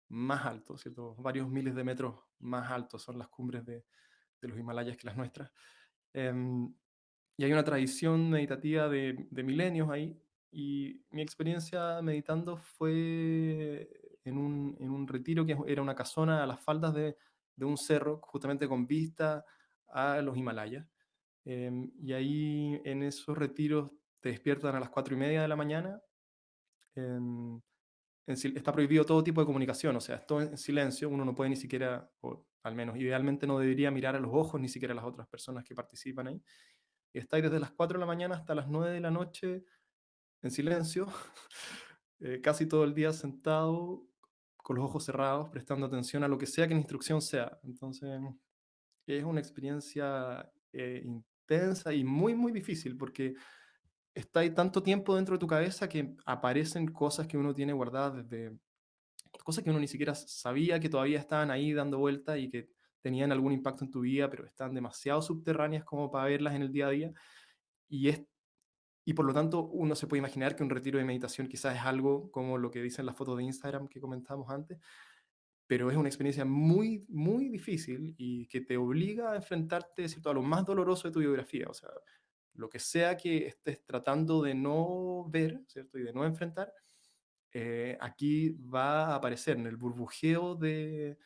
[SPEAKER 2] más alto, ¿cierto? Varios miles de metros más altos son las cumbres de los Himalayas que las nuestras. Em, y hay una tradición meditativa de milenios ahí, y mi experiencia meditando fue en un retiro que era una casona a las faldas de un cerro, justamente con vista a los Himalayas. Y ahí en esos retiros te despiertan a las 4:30 de la mañana. em, Está prohibido todo tipo de comunicación, o sea, es todo en silencio, uno no puede ni siquiera, o al menos idealmente no debería mirar a los ojos ni siquiera a las otras personas que participan ahí. Y estáis desde las 4 de la mañana hasta las 9 de la noche en silencio, casi todo el día sentado, con los ojos cerrados, prestando atención a lo que sea que la instrucción sea. Entonces, es una experiencia intensa y muy, muy difícil porque está ahí tanto tiempo dentro de tu cabeza que aparecen cosas que uno tiene guardadas desde cosas que uno ni siquiera sabía que todavía estaban ahí dando vuelta y que tenían algún impacto en tu vida, pero están demasiado subterráneas como para verlas en el día a día. Y, es, y por lo tanto uno se puede imaginar que un retiro de meditación quizás es algo como lo que dicen las fotos de Instagram que comentábamos antes, pero es una experiencia muy, muy difícil y que te obliga a enfrentarte, ¿cierto?, a lo más doloroso de tu biografía. O sea, lo que sea que estés tratando de no ver, ¿cierto?, y de no enfrentar, aquí va a aparecer en el burbujeo de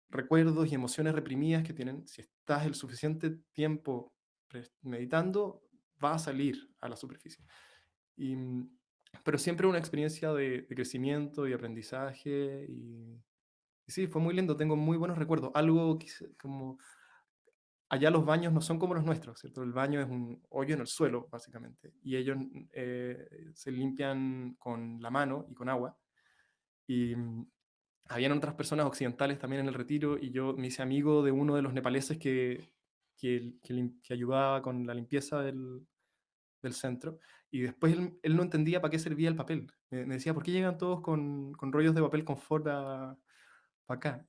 [SPEAKER 2] recuerdos y emociones reprimidas que tienen. Si estás el suficiente tiempo meditando, va a salir a la superficie. Y, pero siempre una experiencia de crecimiento y aprendizaje. Y sí, fue muy lindo, tengo muy buenos recuerdos. Algo como allá los baños no son como los nuestros, ¿cierto? El baño es un hoyo en el suelo, básicamente, y ellos se limpian con la mano y con agua. Y habían otras personas occidentales también en el retiro, y yo me hice amigo de uno de los nepaleses que ayudaba con la limpieza del centro, y después él no entendía para qué servía el papel. Me decía, ¿por qué llegan todos con rollos de papel confort para acá?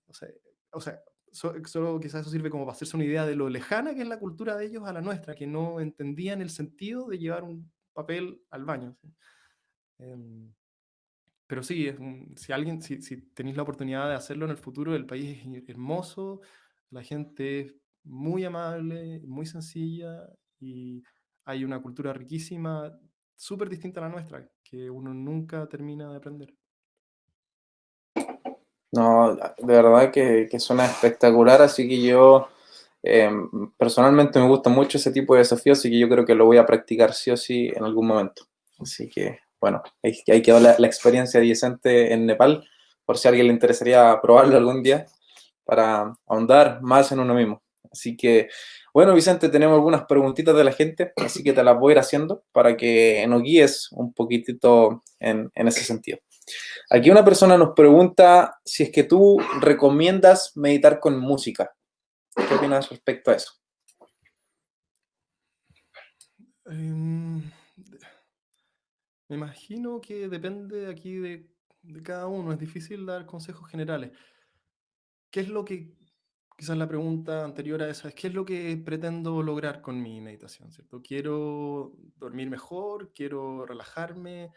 [SPEAKER 2] O sea, solo quizás eso sirve como para hacerse una idea de lo lejana que es la cultura de ellos a la nuestra, que no entendían el sentido de llevar un papel al baño, ¿sí? Em, pero sí, si tenéis la oportunidad de hacerlo en el futuro, el país es hermoso, la gente es muy amable, muy sencilla, y hay una cultura riquísima, súper distinta a la nuestra, que uno nunca termina de aprender.
[SPEAKER 1] No, de verdad que suena espectacular, así que yo eh, personalmente me gusta mucho ese tipo de desafíos, así que yo creo que lo voy a practicar sí o sí en algún momento. Así que, bueno, ahí quedó la experiencia adyacente en Nepal, por si a alguien le interesaría probarlo algún día, para ahondar más en uno mismo. Así que, bueno, Vicente, tenemos algunas preguntitas de la gente, así que te las voy a ir haciendo para que nos guíes un poquitito en ese sentido. Aquí una persona nos pregunta si es que tú recomiendas meditar con música. ¿Qué opinas respecto a eso?
[SPEAKER 2] Em, Me imagino que depende aquí de cada uno, es difícil dar consejos generales. ¿Qué es lo que, quizás la pregunta anterior a esa, es qué es lo que pretendo lograr con mi meditación, ¿cierto? Quiero dormir mejor, quiero relajarme,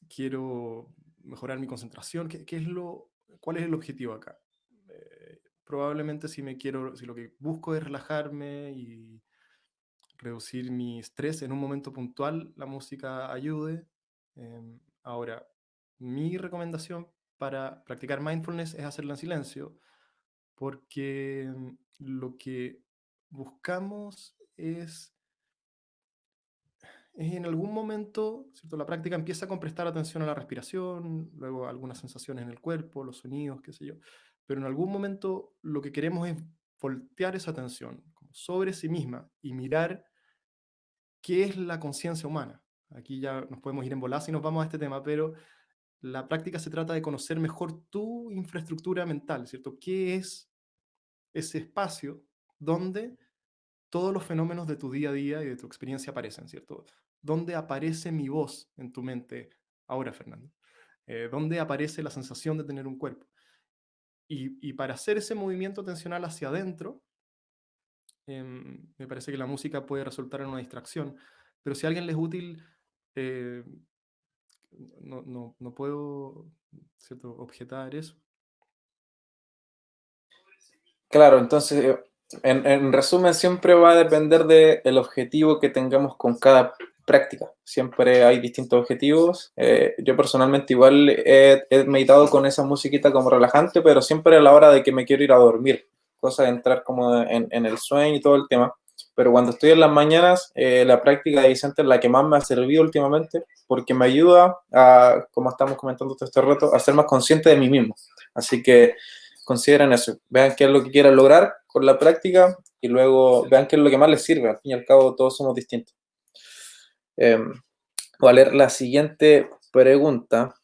[SPEAKER 2] quiero mejorar mi concentración, cuál es el objetivo acá? Probablemente si lo que busco es relajarme y reducir mi estrés en un momento puntual, la música ayude. Ahora, mi recomendación para practicar mindfulness es hacerlo en silencio, porque lo que buscamos es en algún momento, ¿cierto? La práctica empieza con prestar atención a la respiración, luego algunas sensaciones en el cuerpo, los sonidos, qué sé yo, pero en algún momento lo que queremos es voltear esa atención como sobre sí misma y mirar qué es la conciencia humana. Aquí ya nos podemos ir en bola si nos vamos a este tema, pero la práctica se trata de conocer mejor tu infraestructura mental, ¿cierto? ¿Qué es? ese espacio donde todos los fenómenos de tu día a día y de tu experiencia aparecen, ¿cierto? ¿Dónde aparece mi voz en tu mente ahora, Fernando? ¿Dónde aparece la sensación de tener un cuerpo? Y para hacer ese movimiento atencional hacia adentro, me parece que la música puede resultar en una distracción, pero si a alguien le es útil, eh, no puedo, ¿cierto?, objetar eso.
[SPEAKER 1] Claro, entonces, en resumen, siempre va a depender del objetivo que tengamos con cada práctica. Siempre hay distintos objetivos. Yo personalmente igual he meditado con esa musiquita como relajante, pero siempre a la hora de que me quiero ir a dormir, cosa de entrar como en el sueño y todo el tema. Pero cuando estoy en las mañanas, la práctica de Vicente es la que más me ha servido últimamente, porque me ayuda a, como estamos comentando todo este rato, a ser más consciente de mí mismo. Así que consideren eso, vean qué es lo que quieren lograr con la práctica y luego vean qué es lo que más les sirve. Al fin y al cabo, todos somos distintos. Voy a leer la siguiente pregunta.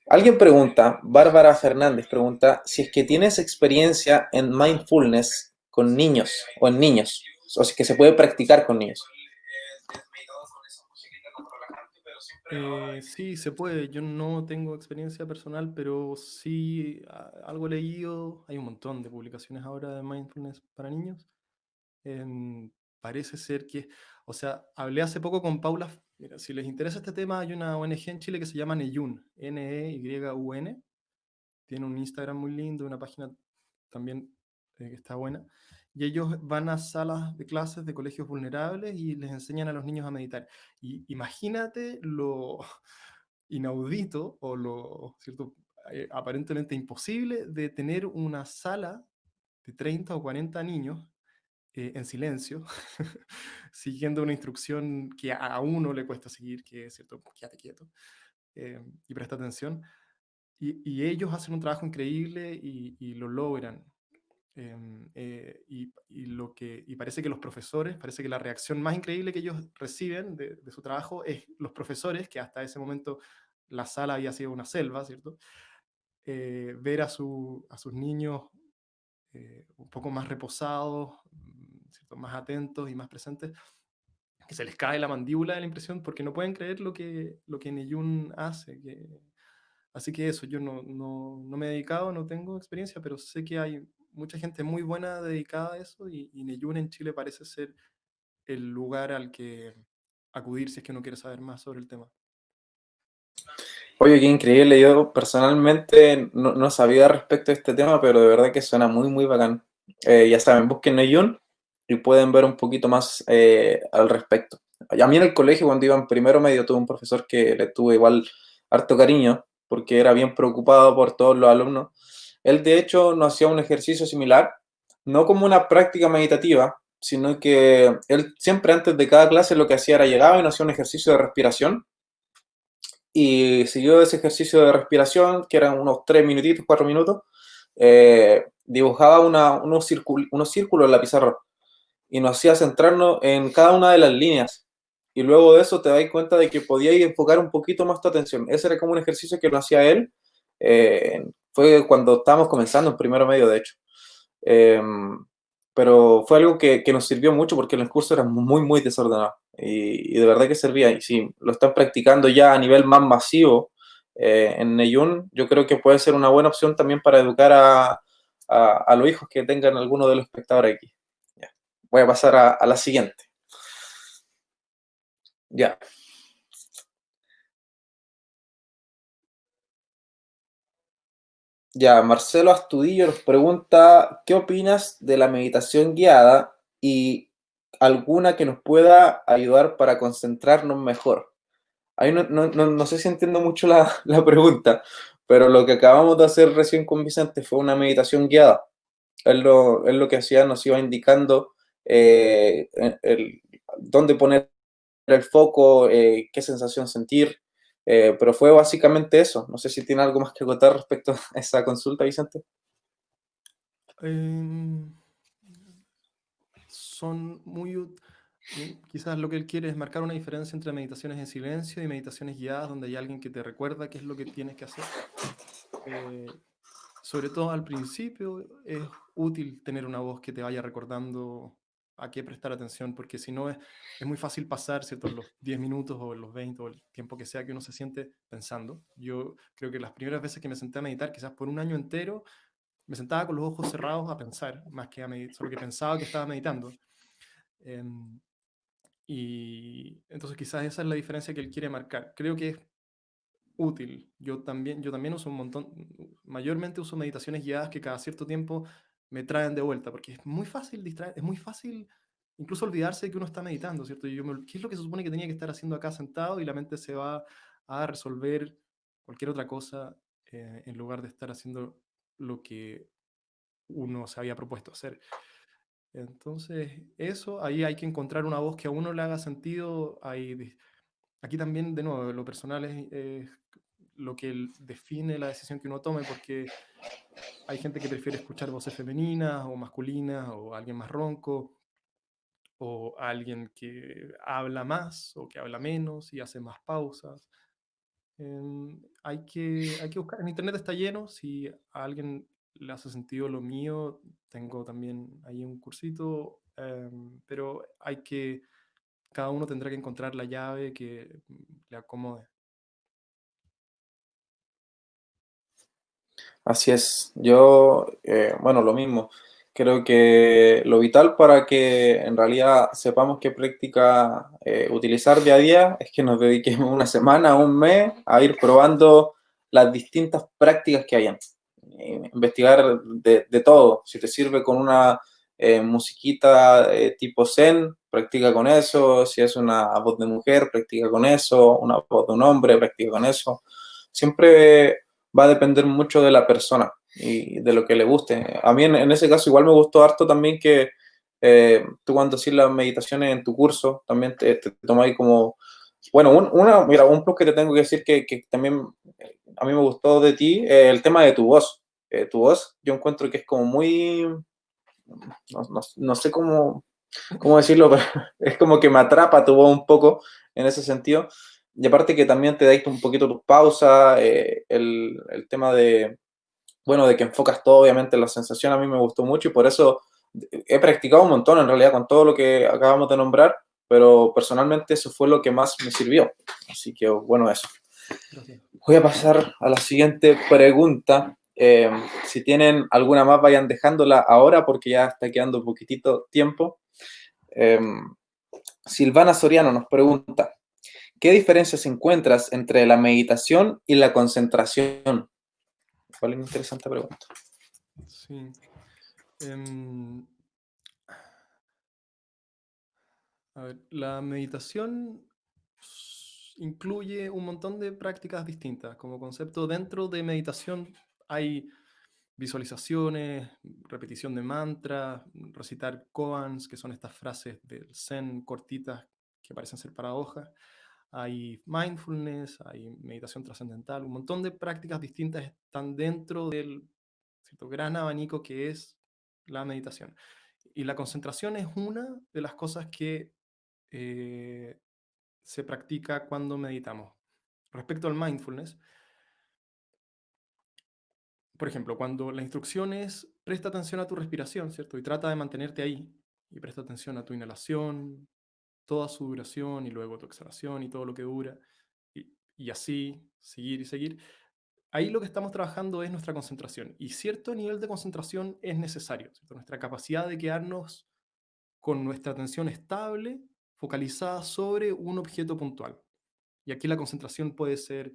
[SPEAKER 1] Alguien pregunta, Bárbara Fernández pregunta, si es que tienes experiencia en mindfulness con niños o en niños, o si es que se puede practicar con niños.
[SPEAKER 2] Sí, se puede. Yo no tengo experiencia personal, pero sí algo leído. Hay un montón de publicaciones ahora de mindfulness para niños. Parece ser que, o sea, hablé hace poco con Paula. Mira, si les interesa este tema, hay una ONG en Chile que se llama Neyun, Neyun. Tiene un Instagram muy lindo, una página también que está buena. Y ellos van a salas de clases de colegios vulnerables y les enseñan a los niños a meditar. Y imagínate lo inaudito o lo, ¿cierto?, aparentemente imposible de tener una sala de 30 o 40 niños en silencio, siguiendo una instrucción que a uno le cuesta seguir, que es, ¿cierto?, quédate quieto y presta atención. Y ellos hacen un trabajo increíble y lo logran. Y parece que los profesores, parece que la reacción más increíble que ellos reciben de su trabajo es los profesores, que hasta ese momento la sala había sido una selva, ¿cierto? Ver a sus niños un poco más reposados, ¿cierto?, más atentos y más presentes, que se les cae la mandíbula de la impresión porque no pueden creer lo que Neyun hace. Así que eso, yo no me he dedicado, no tengo experiencia, pero sé que hay mucha gente muy buena dedicada a eso y Neyun en Chile parece ser el lugar al que acudir si es que uno quiere saber más sobre el tema.
[SPEAKER 1] Oye, qué increíble. Yo personalmente no sabía respecto a este tema, pero de verdad que suena muy, muy bacán. Ya saben, busquen Neyun y pueden ver un poquito más al respecto. A mí en el colegio, cuando iba en primero medio, tuve un profesor que le tuve igual harto cariño, porque era bien preocupado por todos los alumnos. Él, de hecho, nos hacía un ejercicio similar, no como una práctica meditativa, sino que él siempre antes de cada clase lo que hacía era llegaba y nos hacía un ejercicio de respiración y siguió ese ejercicio de respiración, que eran unos 3 minutitos, 4 minutos, dibujaba unos círculos en la pizarra y nos hacía centrarnos en cada una de las líneas. Y luego de eso te das cuenta de que podías enfocar un poquito más tu atención. Ese era como un ejercicio que nos hacía él. Fue cuando estábamos comenzando, en primero medio, de hecho. Eh, pero fue algo que nos sirvió mucho porque el curso era muy, muy desordenado y de verdad que servía. Y si lo están practicando ya a nivel más masivo en Neyun, yo creo que puede ser una buena opción también para educar a los hijos que tengan alguno de los espectadores aquí. Ya. Voy a pasar a la siguiente. Ya. Ya, Marcelo Astudillo nos pregunta, ¿qué opinas de la meditación guiada y alguna que nos pueda ayudar para concentrarnos mejor? Ahí no sé si entiendo mucho la pregunta, pero lo que acabamos de hacer recién con Vicente fue una meditación guiada. Él lo que hacía nos iba indicando dónde poner el foco, qué sensación sentir, pero fue básicamente eso. No sé si tiene algo más que contar respecto a esa consulta, Vicente.
[SPEAKER 2] Em, son muy... Quizás lo que él quiere es marcar una diferencia entre meditaciones en silencio y meditaciones guiadas, donde hay alguien que te recuerda qué es lo que tienes que hacer. Eh, Sobre todo al principio es útil tener una voz que te vaya recordando a qué prestar atención, porque si no es muy fácil pasar, ¿cierto? Los 10 minutos o los 20 o el tiempo que sea que uno se siente pensando. Yo creo que las primeras veces que me senté a meditar, quizás por un año entero, me sentaba con los ojos cerrados a pensar, más que a meditar, solo que pensaba que estaba meditando. Em, y entonces quizás esa es la diferencia que él quiere marcar. Creo que es útil. Yo también uso un montón, mayormente uso meditaciones guiadas que cada cierto tiempo me traen de vuelta, porque es muy fácil distraer, es muy fácil incluso olvidarse de que uno está meditando, ¿cierto? ¿Qué es lo que se supone que tenía que estar haciendo acá sentado? Y la mente se va a resolver cualquier otra cosa en lugar de estar haciendo lo que uno se había propuesto hacer. Entonces, eso, ahí hay que encontrar una voz que a uno le haga sentido. Aquí también, de nuevo, lo personal es lo que define la decisión que uno tome, porque hay gente que prefiere escuchar voces femeninas o masculinas, o alguien más ronco, o alguien que habla más o que habla menos y hace más pausas. Hay que buscar, en internet está lleno, si a alguien le hace sentido lo mío, tengo también ahí un cursito, pero cada uno tendrá que encontrar la llave que le acomode.
[SPEAKER 1] Así es. Yo, bueno, lo mismo. Creo que lo vital para que en realidad sepamos qué práctica utilizar día a día es que nos dediquemos una semana, un mes a ir probando las distintas prácticas que hayan. Investigar de todo. Si te sirve con una musiquita tipo Zen, practica con eso. Si es una voz de mujer, practica con eso. Una voz de un hombre, practica con eso. Siempre va a depender mucho de la persona y de lo que le guste. A mí en ese caso igual me gustó harto también que tú cuando haces las meditaciones en tu curso, también te tomas como, bueno, mira, un plus que te tengo que decir que también a mí me gustó de ti, el tema de tu voz. Tu voz yo encuentro que es como muy, no sé cómo decirlo, pero es como que me atrapa tu voz un poco en ese sentido. Y aparte que también te dais un poquito tus pausas, el tema de, bueno, de que enfocas todo obviamente en la sensación, a mí me gustó mucho y por eso he practicado un montón en realidad con todo lo que acabamos de nombrar, pero personalmente eso fue lo que más me sirvió. Así que bueno, eso.
[SPEAKER 2] Gracias.
[SPEAKER 1] Voy a pasar a la siguiente pregunta. Si tienen alguna más, vayan dejándola ahora porque ya está quedando un poquitito tiempo. Eh, Silvana Soriano nos pregunta, ¿qué diferencias encuentras entre la meditación y la concentración? ¿Cuál es una interesante pregunta?
[SPEAKER 2] Sí. Em, a ver, la meditación incluye un montón de prácticas distintas. Como concepto, dentro de meditación hay visualizaciones, repetición de mantras, recitar koans, que son estas frases del Zen cortitas que parecen ser paradojas. Hay mindfulness, hay meditación trascendental, un montón de prácticas distintas están dentro del cierto gran abanico que es la meditación. Y la concentración es una de las cosas que eh, se practica cuando meditamos. Respecto al mindfulness, por ejemplo, cuando la instrucción es presta atención a tu respiración, ¿cierto? Y trata de mantenerte ahí. Y presta atención a tu inhalación, toda su duración, y luego tu exhalación y todo lo que dura. Y así, seguir y seguir. Ahí lo que estamos trabajando es nuestra concentración. Y cierto nivel de concentración es necesario, ¿cierto? Nuestra capacidad de quedarnos con nuestra atención estable, focalizada sobre un objeto puntual. Y aquí la concentración puede ser,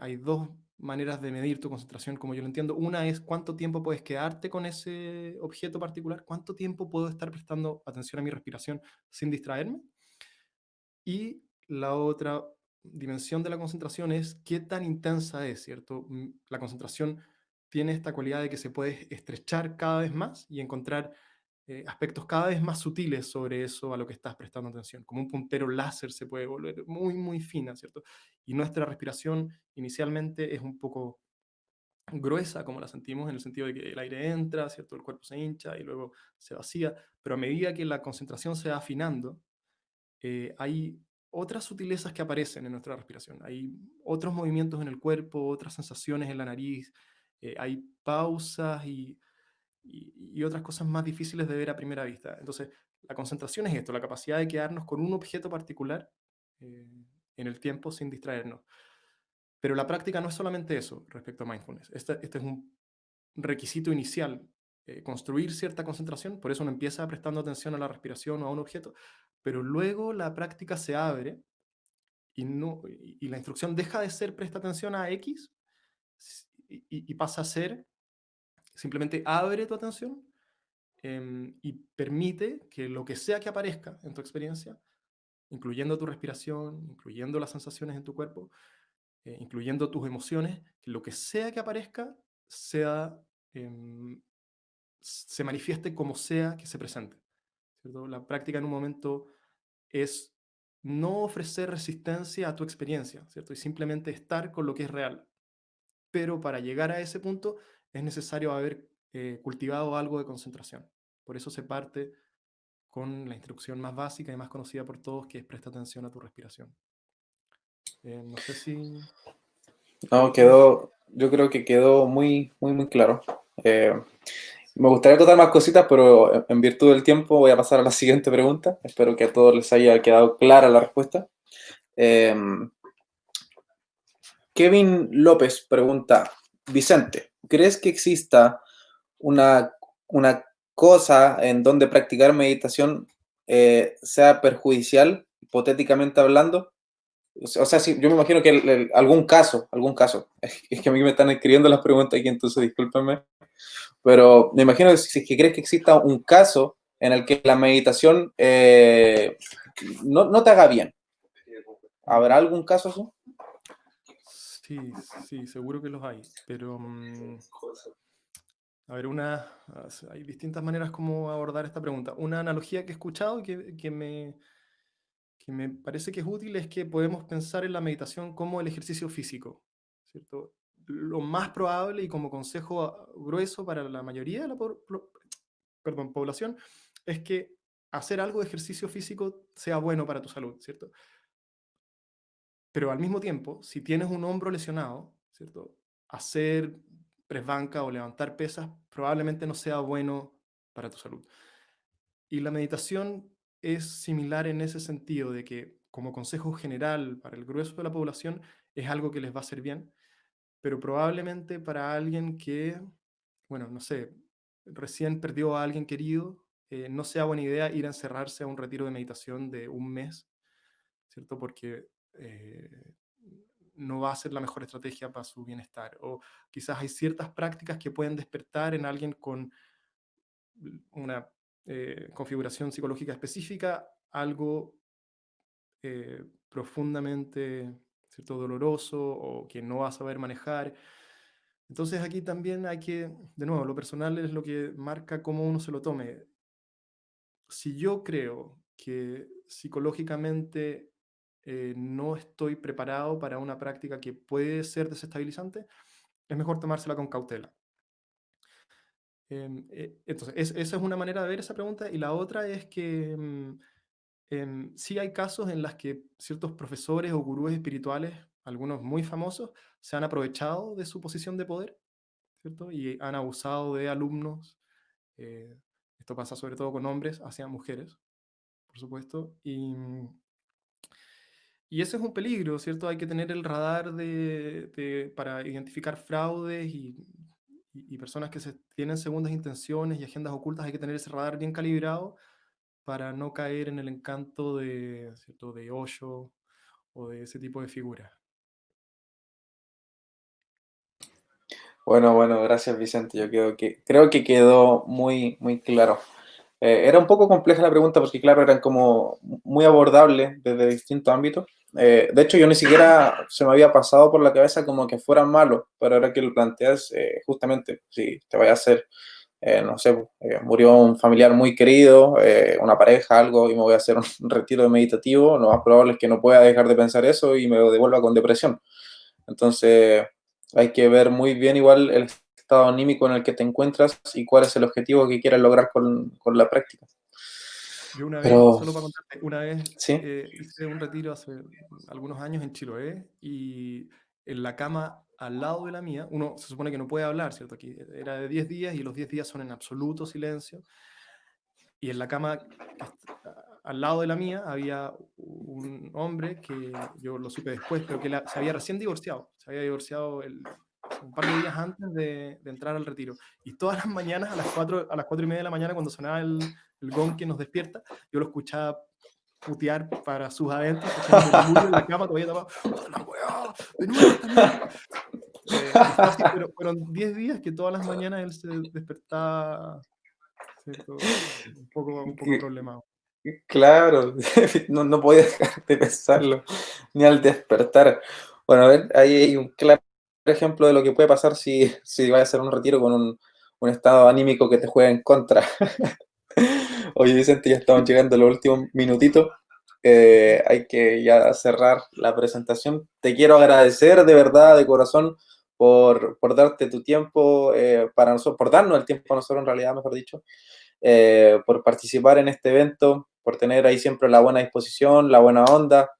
[SPEAKER 2] hay dos maneras de medir tu concentración, como yo lo entiendo. Una es cuánto tiempo puedes quedarte con ese objeto particular, cuánto tiempo puedo estar prestando atención a mi respiración sin distraerme. Y la otra dimensión de la concentración es qué tan intensa es, ¿cierto? La concentración tiene esta cualidad de que se puede estrechar cada vez más y encontrar aspectos cada vez más sutiles sobre eso a lo que estás prestando atención. Como un puntero láser se puede volver muy, muy fina, ¿cierto? Y nuestra respiración inicialmente es un poco gruesa, como la sentimos, en el sentido de que el aire entra, ¿cierto? El cuerpo se hincha y luego se vacía, pero a medida que la concentración se va afinando, hay otras sutilezas que aparecen en nuestra respiración. Hay otros movimientos en el cuerpo, otras sensaciones en la nariz, hay pausas y otras cosas más difíciles de ver a primera vista. Entonces, la concentración es esto, la capacidad de quedarnos con un objeto particular eh, en el tiempo sin distraernos. Pero la práctica no es solamente eso respecto a mindfulness. Este es un requisito inicial, construir cierta concentración, por eso uno empieza prestando atención a la respiración o a un objeto, pero luego la práctica se abre y la instrucción deja de ser presta atención a X y pasa a ser simplemente abre tu atención y permite que lo que sea que aparezca en tu experiencia, incluyendo tu respiración, incluyendo las sensaciones en tu cuerpo, incluyendo tus emociones, que lo que sea que aparezca sea, em, se manifieste como sea que se presente. ¿Cierto? La práctica en un momento es no ofrecer resistencia a tu experiencia, ¿cierto? Y simplemente estar con lo que es real. Pero para llegar a ese punto es necesario haber cultivado algo de concentración. Por eso se parte con la instrucción más básica y más conocida por todos, que es presta atención a tu respiración. No sé si
[SPEAKER 1] No,
[SPEAKER 2] tienes...
[SPEAKER 1] yo creo que quedó muy, muy, muy claro. Eh, Me gustaría contar más cositas, pero en virtud del tiempo voy a pasar a la siguiente pregunta. Espero que a todos les haya quedado clara la respuesta. Eh, Kevin López pregunta, Vicente, ¿crees que exista una, una cosa en donde practicar meditación sea perjudicial, hipotéticamente hablando? O sea, sí, yo me imagino que algún caso, es que a mí me están escribiendo las preguntas aquí, entonces discúlpenme, pero me imagino que si es que crees que exista un caso en el que la meditación no te haga bien. ¿Habrá algún caso así?
[SPEAKER 2] Sí, sí, seguro que los hay, pero a ver, hay distintas maneras como abordar esta pregunta. Una analogía que he escuchado y que me parece que es útil es que podemos pensar en la meditación como el ejercicio físico, ¿cierto? Lo más probable y como consejo grueso para la mayoría de la población es que hacer algo de ejercicio físico sea bueno para tu salud, ¿cierto? Pero al mismo tiempo, si tienes un hombro lesionado, ¿cierto? Hacer press banca o levantar pesas probablemente no sea bueno para tu salud. Y la meditación es similar en ese sentido, de que como consejo general para el grueso de la población es algo que les va a hacer bien, pero probablemente para alguien que, bueno, no sé, recién perdió a alguien querido, no sea buena idea ir a encerrarse a un retiro de meditación de un mes, ¿cierto? Porque eh, no va a ser la mejor estrategia para su bienestar. O quizás hay ciertas prácticas que pueden despertar en alguien con una configuración psicológica específica, algo profundamente, ¿cierto?, doloroso o que no va a saber manejar. Entonces aquí también hay que, de nuevo, lo personal es lo que marca cómo uno se lo tome. Si yo creo que psicológicamente no estoy preparado para una práctica que puede ser desestabilizante, es mejor tomársela con cautela. Entonces, esa es una manera de ver esa pregunta. Y la otra es que sí hay casos en los que ciertos profesores o gurúes espirituales, algunos muy famosos, se han aprovechado de su posición de poder, ¿cierto? Y han abusado de alumnos. eh, Esto pasa sobre todo con hombres hacia mujeres, por supuesto. Y ese es un peligro, ¿cierto? Hay que tener el radar para identificar fraudes y personas que tienen segundas intenciones y agendas ocultas. Hay que tener ese radar bien calibrado para no caer en el encanto de, ¿cierto?, de Osho o de ese tipo de figuras.
[SPEAKER 1] Bueno, gracias Vicente. Creo que quedó muy, muy claro. Era un poco compleja la pregunta porque, claro, eran como muy abordables desde distintos ámbitos. De hecho, yo ni siquiera se me había pasado por la cabeza como que fueran malos, pero ahora que lo planteas, justamente, si te vaya a hacer, no sé, murió un familiar muy querido, una pareja, algo, y me voy a hacer un retiro meditativo, lo más probable es que no pueda dejar de pensar eso y me devuelva con depresión. Entonces, hay que ver muy bien igual el estado anímico en el que te encuentras y cuál es el objetivo que quieres lograr con la práctica.
[SPEAKER 2] Yo una vez,
[SPEAKER 1] Pero,
[SPEAKER 2] solo para contarte, una vez
[SPEAKER 1] sí,
[SPEAKER 2] hice un retiro hace algunos años en Chiloé y en la cama al lado de la mía, uno se supone que no puede hablar, ¿cierto? Aquí era de 10 días y los 10 días son en absoluto silencio. Y en la cama al lado de la mía había un hombre que yo lo supe después, pero que se había recién divorciado. Se había divorciado un par de días antes de entrar al retiro. Y todas las mañanas, a las 4:30 de la mañana, cuando sonaba el gong que nos despierta, yo lo escuchaba putear para sus adentros, en la cama todavía tapado. ¡La weá! ¡De nuevo esta mierda! Y fue así, pero fueron 10 días que todas las mañanas él se despertaba, ¿cierto? Un poco problemado.
[SPEAKER 1] Claro, no podía dejar de pensarlo, ni al despertar. Bueno, a ver, ahí hay un claro ejemplo de lo que puede pasar si vas a hacer un retiro con un estado anímico que te juega en contra. Oye, Vicente, ya estamos llegando a los últimos minutitos. Hay que ya cerrar la presentación. Te quiero agradecer de verdad, de corazón, por darte tu tiempo para nosotros, por darnos el tiempo a nosotros en realidad, mejor dicho, por participar en este evento, por tener ahí siempre la buena disposición, la buena onda.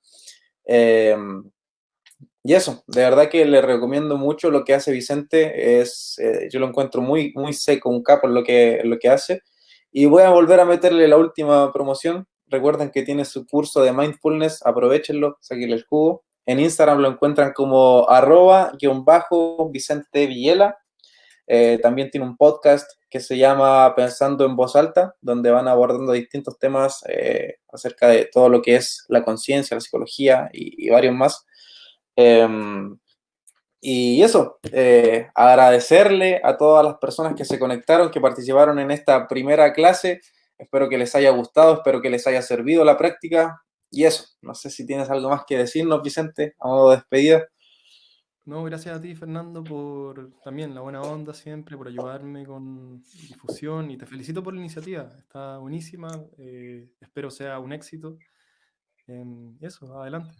[SPEAKER 1] Y eso, de verdad que le recomiendo mucho lo que hace Vicente. Yo lo encuentro muy, muy seco, un capo en lo que hace. Y voy a volver a meterle la última promoción. Recuerden que tiene su curso de mindfulness, aprovechenlo, sáquenle el jugo. En Instagram lo encuentran como @Vicente Villela. También tiene un podcast que se llama Pensando en Voz Alta, donde van abordando distintos temas acerca de todo lo que es la conciencia, la psicología y varios más. Y eso, agradecerle a todas las personas que se conectaron, que participaron en esta primera clase. Espero que les haya gustado, espero que les haya servido la práctica. Y eso, no sé si tienes algo más que decirnos, Vicente, a modo de despedida.
[SPEAKER 2] No, gracias a ti, Fernando, por también la buena onda siempre, por ayudarme con difusión y te felicito por la iniciativa. Está buenísima, espero sea un éxito. Eso, adelante.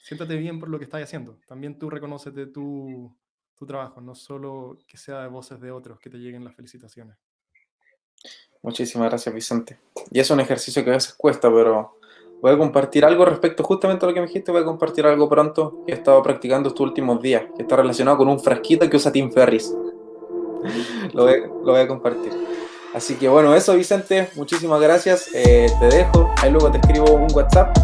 [SPEAKER 2] Siéntate bien por lo que estás haciendo. También tú reconócete tu trabajo, no solo que sea de voces de otros que te lleguen las felicitaciones.
[SPEAKER 1] Muchísimas gracias, Vicente. Y es un ejercicio que a veces cuesta, pero voy a compartir algo respecto justamente a lo que me dijiste. Voy a compartir algo pronto que he estado practicando estos últimos días, que está relacionado con un frasquito que usa Tim Ferriss. Lo voy a compartir. Así que bueno, eso, Vicente, muchísimas gracias. Te dejo, ahí luego te escribo un WhatsApp.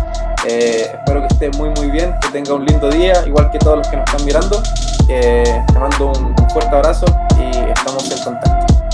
[SPEAKER 1] Espero que estés muy muy bien, que tenga un lindo día, igual que todos los que nos están mirando. Te mando un fuerte abrazo y estamos en contacto.